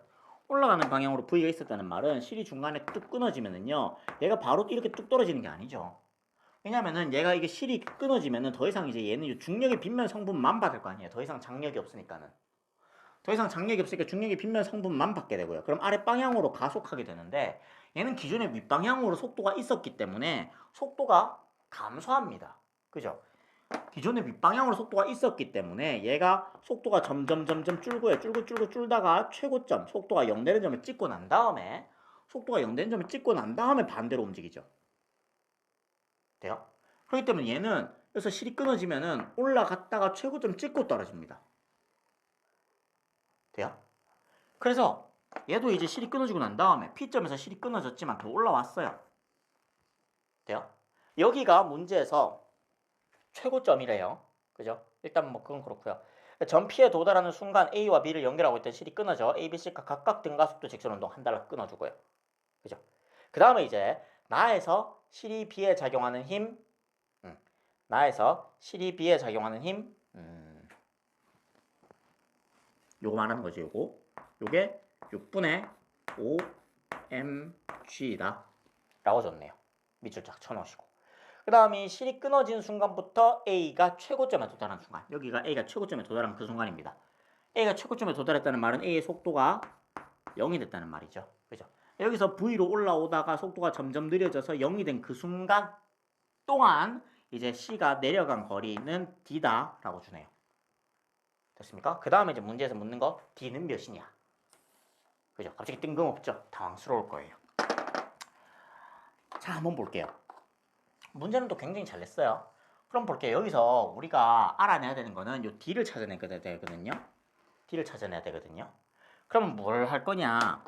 올라가는 방향으로 V가 있었다는 말은 실이 중간에 뚝 끊어지면은요, 얘가 바로 이렇게 뚝 떨어지는 게 아니죠. 왜냐면은 얘가 이게 실이 끊어지면은 더 이상 이제 얘는 중력의 빗면 성분만 받을 거 아니에요. 더 이상 장력이 없으니까는. 더 이상 장력이 없으니까 중력의 빗면 성분만 받게 되고요. 그럼 아래 방향으로 가속하게 되는데 얘는 기존에 윗방향으로 속도가 있었기 때문에 속도가 감소합니다. 그죠? 기존에 윗방향으로 속도가 있었기 때문에 얘가 속도가 점점 줄고요. 줄고 줄다가 최고점 속도가 0 되는 점을 찍고 난 다음에 속도가 0 되는 점을 찍고 난 다음에 반대로 움직이죠. 돼요? 그렇기 때문에 얘는 그래서 실이 끊어지면은 올라갔다가 최고점 찍고 떨어집니다. 돼요? 그래서 얘도 이제 실이 끊어지고 난 다음에 P점에서 실이 끊어졌지만 더 올라왔어요. 돼요? 여기가 문제에서 최고점이래요. 그죠? 일단 뭐 그건 그렇고요. 전 P에 도달하는 순간 A와 B를 연결하고 있던 실이 끊어져 A, B, C가 각각 등가속도 직선운동 한 달러 끊어주고요. 그죠? 그 다음에 이제 나에서 실이 B에 작용하는 힘, 나에서 실이 B에 작용하는 힘, 요거 말하는 거지. 요게 6분의 5mg다 라고 줬네요. 밑줄 쫙 쳐놓으시고 그 다음에 실이 끊어진 순간부터 A가 최고점에 도달한 순간, 여기가 A가 최고점에 도달한 그 순간입니다. A가 최고점에 도달했다는 말은 A의 속도가 0이 됐다는 말이죠. 그죠? 여기서 V로 올라오다가 속도가 점점 느려져서 0이 된 그 순간 동안 이제 C가 내려간 거리는 D다 라고 주네요. 됐습니까? 그 다음에 이제 문제에서 묻는 거 D는 몇이냐? 그죠? 갑자기 뜬금없죠? 당황스러울 거예요. 자, 한번 볼게요. 문제는 또 굉장히 잘 냈어요. 그럼 볼게요. 여기서 우리가 알아내야 되는 거는 요 D를 찾아내야 되거든요. D를 찾아내야 되거든요. 그럼 뭘 할 거냐?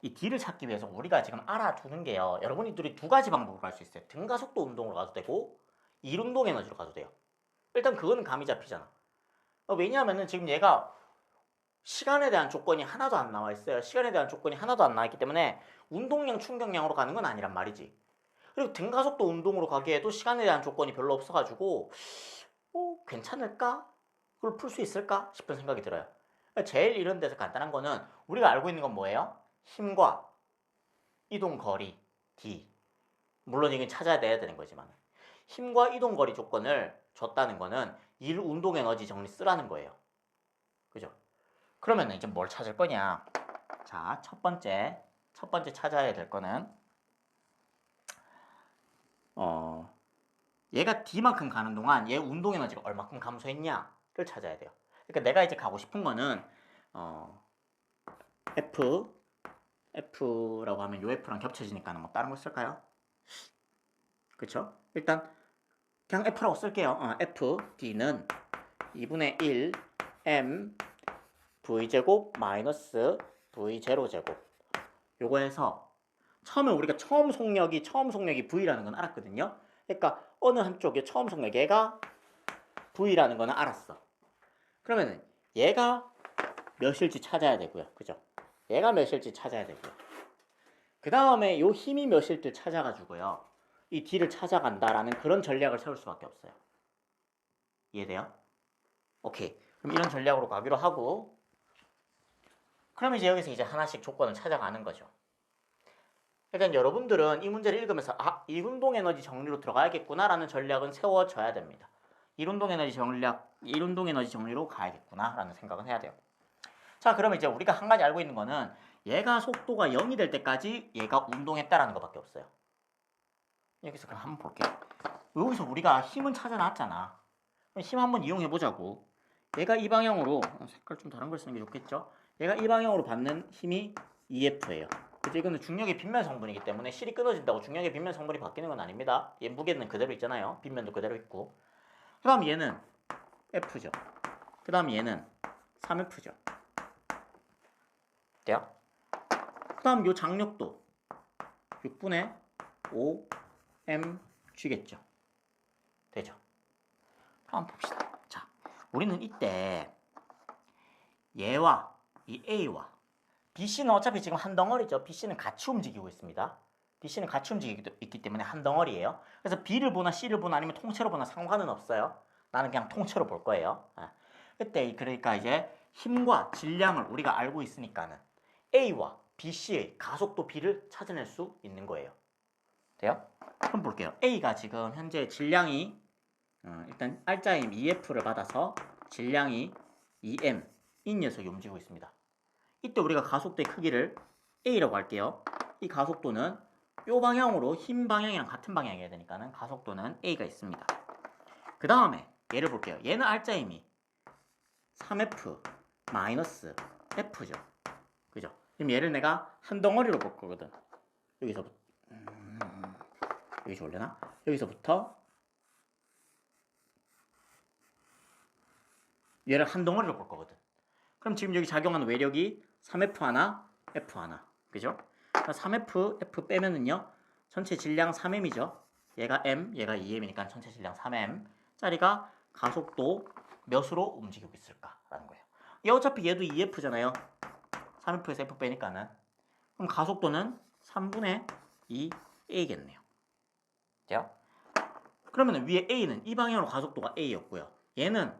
이 D를 찾기 위해서 우리가 지금 알아두는 게요. 여러분들이 두 가지 방법으로 갈 수 있어요. 등가속도 운동으로 가도 되고 이운동 에너지로 가도 돼요. 일단 그거는 감이 잡히잖아. 왜냐하면은 지금 얘가 시간에 대한 조건이 하나도 안 나와 있어요. 시간에 대한 조건이 하나도 안 나와 있기 때문에 운동량, 충격량으로 가는 건 아니란 말이지. 그리고 등가속도 운동으로 가기에도 시간에 대한 조건이 별로 없어가지고 괜찮을까? 그걸 풀 수 있을까? 싶은 생각이 들어요. 제일 이런 데서 간단한 거는 우리가 알고 있는 건 뭐예요? 힘과 이동 거리 D. 물론 이건 찾아야 되는 거지만 힘과 이동 거리 조건을 줬다는 거는 일 운동 에너지 정리 쓰라는 거예요. 그죠? 그러면 이제 뭘 찾을 거냐? 자, 첫 번째 찾아야 될 거는 얘가 D만큼 가는 동안 얘 운동 에너지가 얼마큼 감소했냐를 찾아야 돼요. 그러니까 내가 이제 가고 싶은 거는 F라고 하면 요 F랑 겹쳐지니까 뭐 다른 거 쓸까요? 그쵸? 일단 그냥 F라고 쓸게요. F, D는 2분의 1 M V제곱 마이너스 V0제곱 요거에서 처음에 우리가 처음 속력이 V라는 건 알았거든요. 그러니까 어느 한쪽에 처음 속력 얘가 V라는 거는 알았어. 그러면은 얘가 몇일지 찾아야 되고요. 그죠? 얘가 몇일지 찾아야 되고요. 그 다음에 요 힘이 몇일지 찾아가지고요. 이 D를 찾아간다라는 그런 전략을 세울 수밖에 없어요. 이해돼요? 오케이. 그럼 이런 전략으로 가기로 하고 그럼 이제 여기서 이제 하나씩 조건을 찾아가는 거죠. 그러니까 여러분들은 이 문제를 읽으면서 이운동 에너지 정리로 들어가야겠구나라는 전략은 세워져야 됩니다. 이운동 에너지 정리로 가야겠구나라는 생각은 해야 돼요. 자, 그러면 이제 우리가 한 가지 알고 있는 거는 얘가 속도가 0이 될 때까지 얘가 운동했다라는 것밖에 없어요. 여기서 그럼 한번 볼게요. 여기서 우리가 힘은 찾아놨잖아. 힘 한번 이용해 보자고. 얘가 이 방향으로 색깔 좀 다른 걸 쓰는 게 좋겠죠? 얘가 이 방향으로 받는 힘이 EF예요. 그래서 이거는 중력의 빗면 성분이기 때문에 실이 끊어진다고 중력의 빗면 성분이 바뀌는 건 아닙니다. 얘 무게는 그대로 있잖아요. 빗면도 그대로 있고. 그 다음 얘는 F죠. 그 다음 얘는 3F죠. 돼요? 그 다음 요 장력도 6분의 5mg겠죠. 되죠? 한번 봅시다. 자, 우리는 이때 얘와 이 A와 BC는 어차피 지금 한 덩어리죠. BC는 같이 움직이고 있습니다. BC는 같이 움직이고 있기 때문에 한 덩어리예요. 그래서 B를 보나 C를 보나 아니면 통째로 보나 상관은 없어요. 나는 그냥 통째로 볼 거예요. 그때 그러니까 이제 힘과 질량을 우리가 알고 있으니까는 A와 BC의 가속도 B를 찾아낼 수 있는 거예요. 돼요? 그럼 볼게요. A가 지금 현재 질량이 일단 R자임 EF를 받아서 질량이 EM 이 녀석이 움직이고 있습니다. 이때 우리가 가속도의 크기를 A라고 할게요. 이 가속도는 이 방향으로 힘 방향이랑 같은 방향이어야 되니까는 가속도는 A가 있습니다. 그 다음에 얘를 볼게요. 얘는 R자임이 3F 마이너스 F죠. 그죠? 그럼 얘를 내가 한 덩어리로 볼 거거든. 여기서부터 여기 좋으려나? 여기서부터 얘를 한 덩어리로 볼 거거든. 그럼 지금 여기 작용하는 외력이 3F 하나, F 하나. 그죠? 3F, F 빼면은요. 전체 질량 3M이죠. 얘가 M, 얘가 2M이니까 전체 질량 3M. 짜리가 가속도 몇으로 움직이고 있을까라는 거예요. 얘 어차피 얘도 2F잖아요. 3F에서 F 빼니까는. 그럼 가속도는 3분의 2A겠네요. 돼요? 그러면 위에 A는 이 방향으로 가속도가 A였고요. 얘는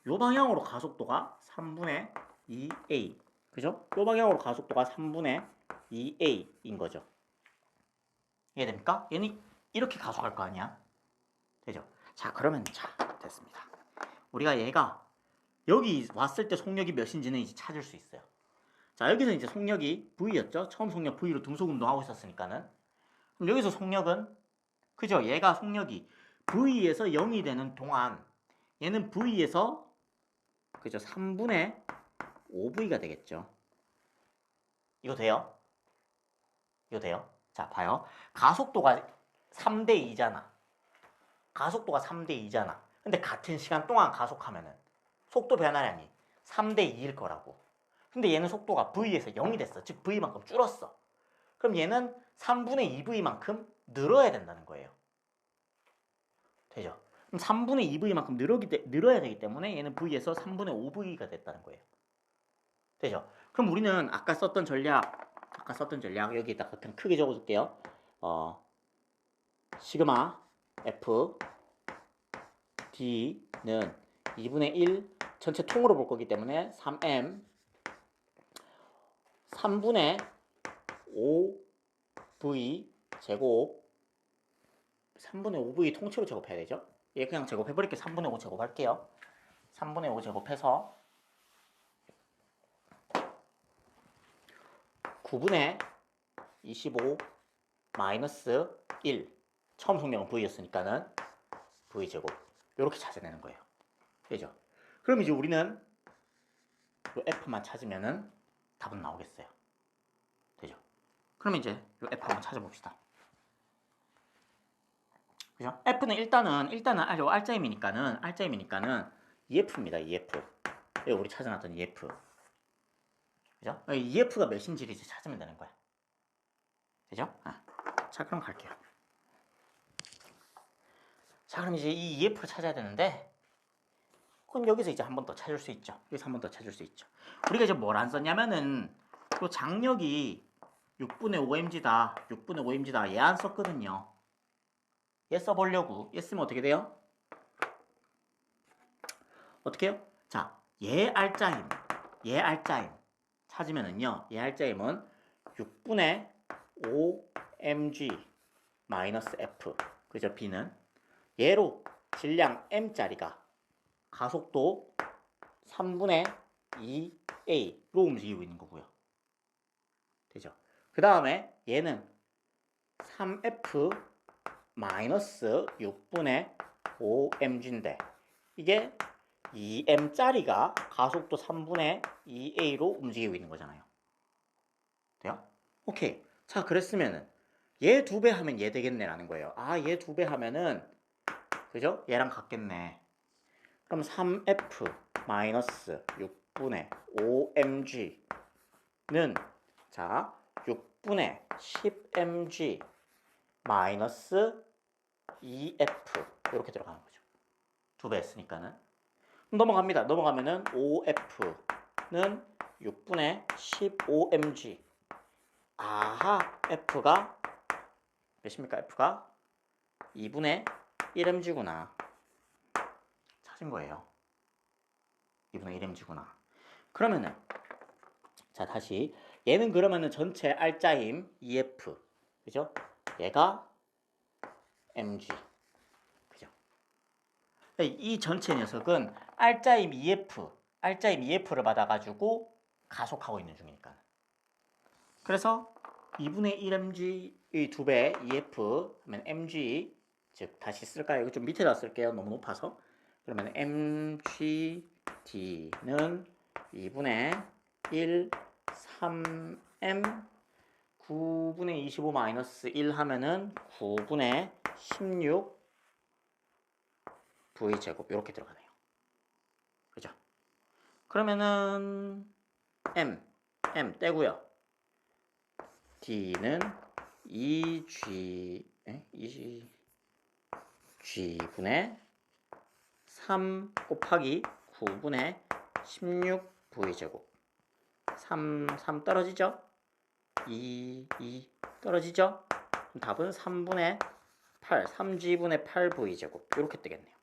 이 방향으로 가속도가 3분의 2A. 그죠? 이 방향으로 가속도가 3분의 2A인 거죠. 이해됩니까? 얘는 이렇게 가속할 거 아니야? 되죠? 자, 그러면 자, 됐습니다. 우리가 얘가 여기 왔을 때 속력이 몇인지는 이제 찾을 수 있어요. 자, 여기서 이제 속력이 V였죠? 처음 속력 V로 등속 운동하고 있었으니까는. 그럼 여기서 속력은 그죠? 얘가 속력이 V에서 0이 되는 동안 얘는 V에서 그죠? 3분의 5V가 되겠죠. 이거 돼요? 이거 돼요? 자, 봐요. 가속도가 3대 2잖아. 가속도가 3대 2잖아. 근데 같은 시간 동안 가속하면은 속도 변화량이 3대 2일 거라고. 근데 얘는 속도가 V에서 0이 됐어. 즉 V만큼 줄었어. 그럼 얘는 3분의 2V만큼 늘어야 된다는 거예요. 되죠? 그럼 3분의 2V만큼 늘어야 되기 때문에 얘는 V에서 3분의 5V가 됐다는 거예요. 되죠? 그럼 우리는 아까 썼던 전략 여기에다가 그냥 크게 적어줄게요. 시그마 F D는 2분의 1 전체 통으로 볼 거기 때문에 3M 3분의 5V 제곱 3분의 5V 통째로 제곱해야 되죠? 얘 그냥 제곱해버릴게요. 3분의 5 제곱할게요. 3분의 5 제곱해서 9분의 25 마이너스 1 처음 속력은 V였으니까는 V제곱 이렇게 찾아내는 거예요. 되죠? 그럼 이제 우리는 이 F만 찾으면은 답은 나오겠어요. 되죠? 그럼 이제 이 F 한번 찾아봅시다. 그죠? F는 일단은 R자임이니까는 EF입니다. EF. 여기 우리 찾아놨던 EF. 그죠? EF가 몇인지를 이제 찾으면 되는 거야. 되죠? 자, 그럼 갈게요. 자, 그럼 이제 이 EF를 찾아야 되는데, 그럼 여기서 이제 한 번 더 찾을 수 있죠. 여기서 한 번 더 찾을 수 있죠. 우리가 이제 뭘 안 썼냐면은, 또 장력이 6분의 5mg다. 6분의 5mg다. 얘 안 썼거든요. 얘 써보려고. 얘 쓰면 어떻게 돼요? 어떻게 해요? 자, 얘 R자임 찾으면은요, 얘 R자임은 6분의 5mg 마이너스 F. 그죠? B는. 얘로 질량 M짜리가 가속도 3분의 2A로 움직이고 있는 거고요. 되죠? 그 다음에 얘는 3F 마이너스 6분의 5mg인데 이게 2m짜리가 가속도 3분의 2A로 움직이고 있는 거잖아요. 돼요? 오케이. 자, 그랬으면은 얘 2배 하면 얘 되겠네 라는 거예요. 얘 2배 하면은 그죠? 얘랑 같겠네. 그럼 3F 마이너스 6분의 5mg는 자 6분의 10mg 마이너스 2F 이렇게 들어가는 거죠. 2배 했으니까는. 넘어갑니다. 넘어가면은 5F는 6분의 15mg. F가 몇입니까? F가 2분의 1mg구나. 찾은 거예요. 2분의 1mg구나. 그러면은 자 다시 얘는 그러면은 전체 R자임 EF 그죠? 얘가 mg 그죠? 이 전체 녀석은 R자임 EF를 받아가지고 가속하고 있는 중이니까. 그래서 2분의 1mg 의 2배 EF 하면 mg 즉 다시 쓸까요? 이거 좀 밑에다 쓸게요. 너무 높아서. 그러면 mgd는 2분의 1 3m 9분의 25 마이너스 1 하면은 9분의 16 v제곱 이렇게 들어가네요. 그죠? 그러면은 m 떼고요. d는 2g분의 3 곱하기 9분의 16 v제곱 3 떨어지죠? 2 떨어지죠? 답은 3분의 8 3g분의 8 v제곱 이렇게 뜨겠네요.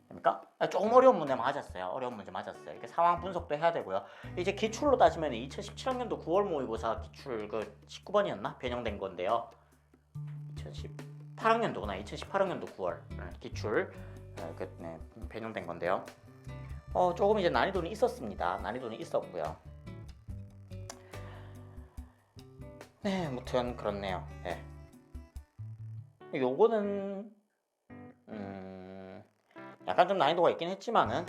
그러니까 조금 어려운 문제 맞았어요. 어려운 문제 맞았어요. 이렇게 상황 분석도 해야 되고요. 이제 기출로 따지면 2017학년도 9월 모의고사 기출 그 19번이었나? 변형된 건데요. 2018학년도구나. 2018학년도 9월 기출 변형된 건데요. 조금 이제 난이도는 있었습니다. 난이도는 있었고요. 네, 아무튼 그렇네요. 네. 요거는 약간 좀 난이도가 있긴 했지만은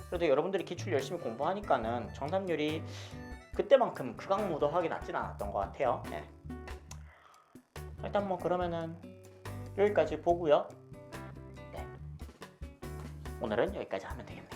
그래도 여러분들이 기출 열심히 공부하니까는 정답률이 그때만큼 그 강무도하게 낮진 않았던 것 같아요. 네. 일단 뭐 그러면은 여기까지 보고요. 네. 오늘은 여기까지 하면 되겠네요.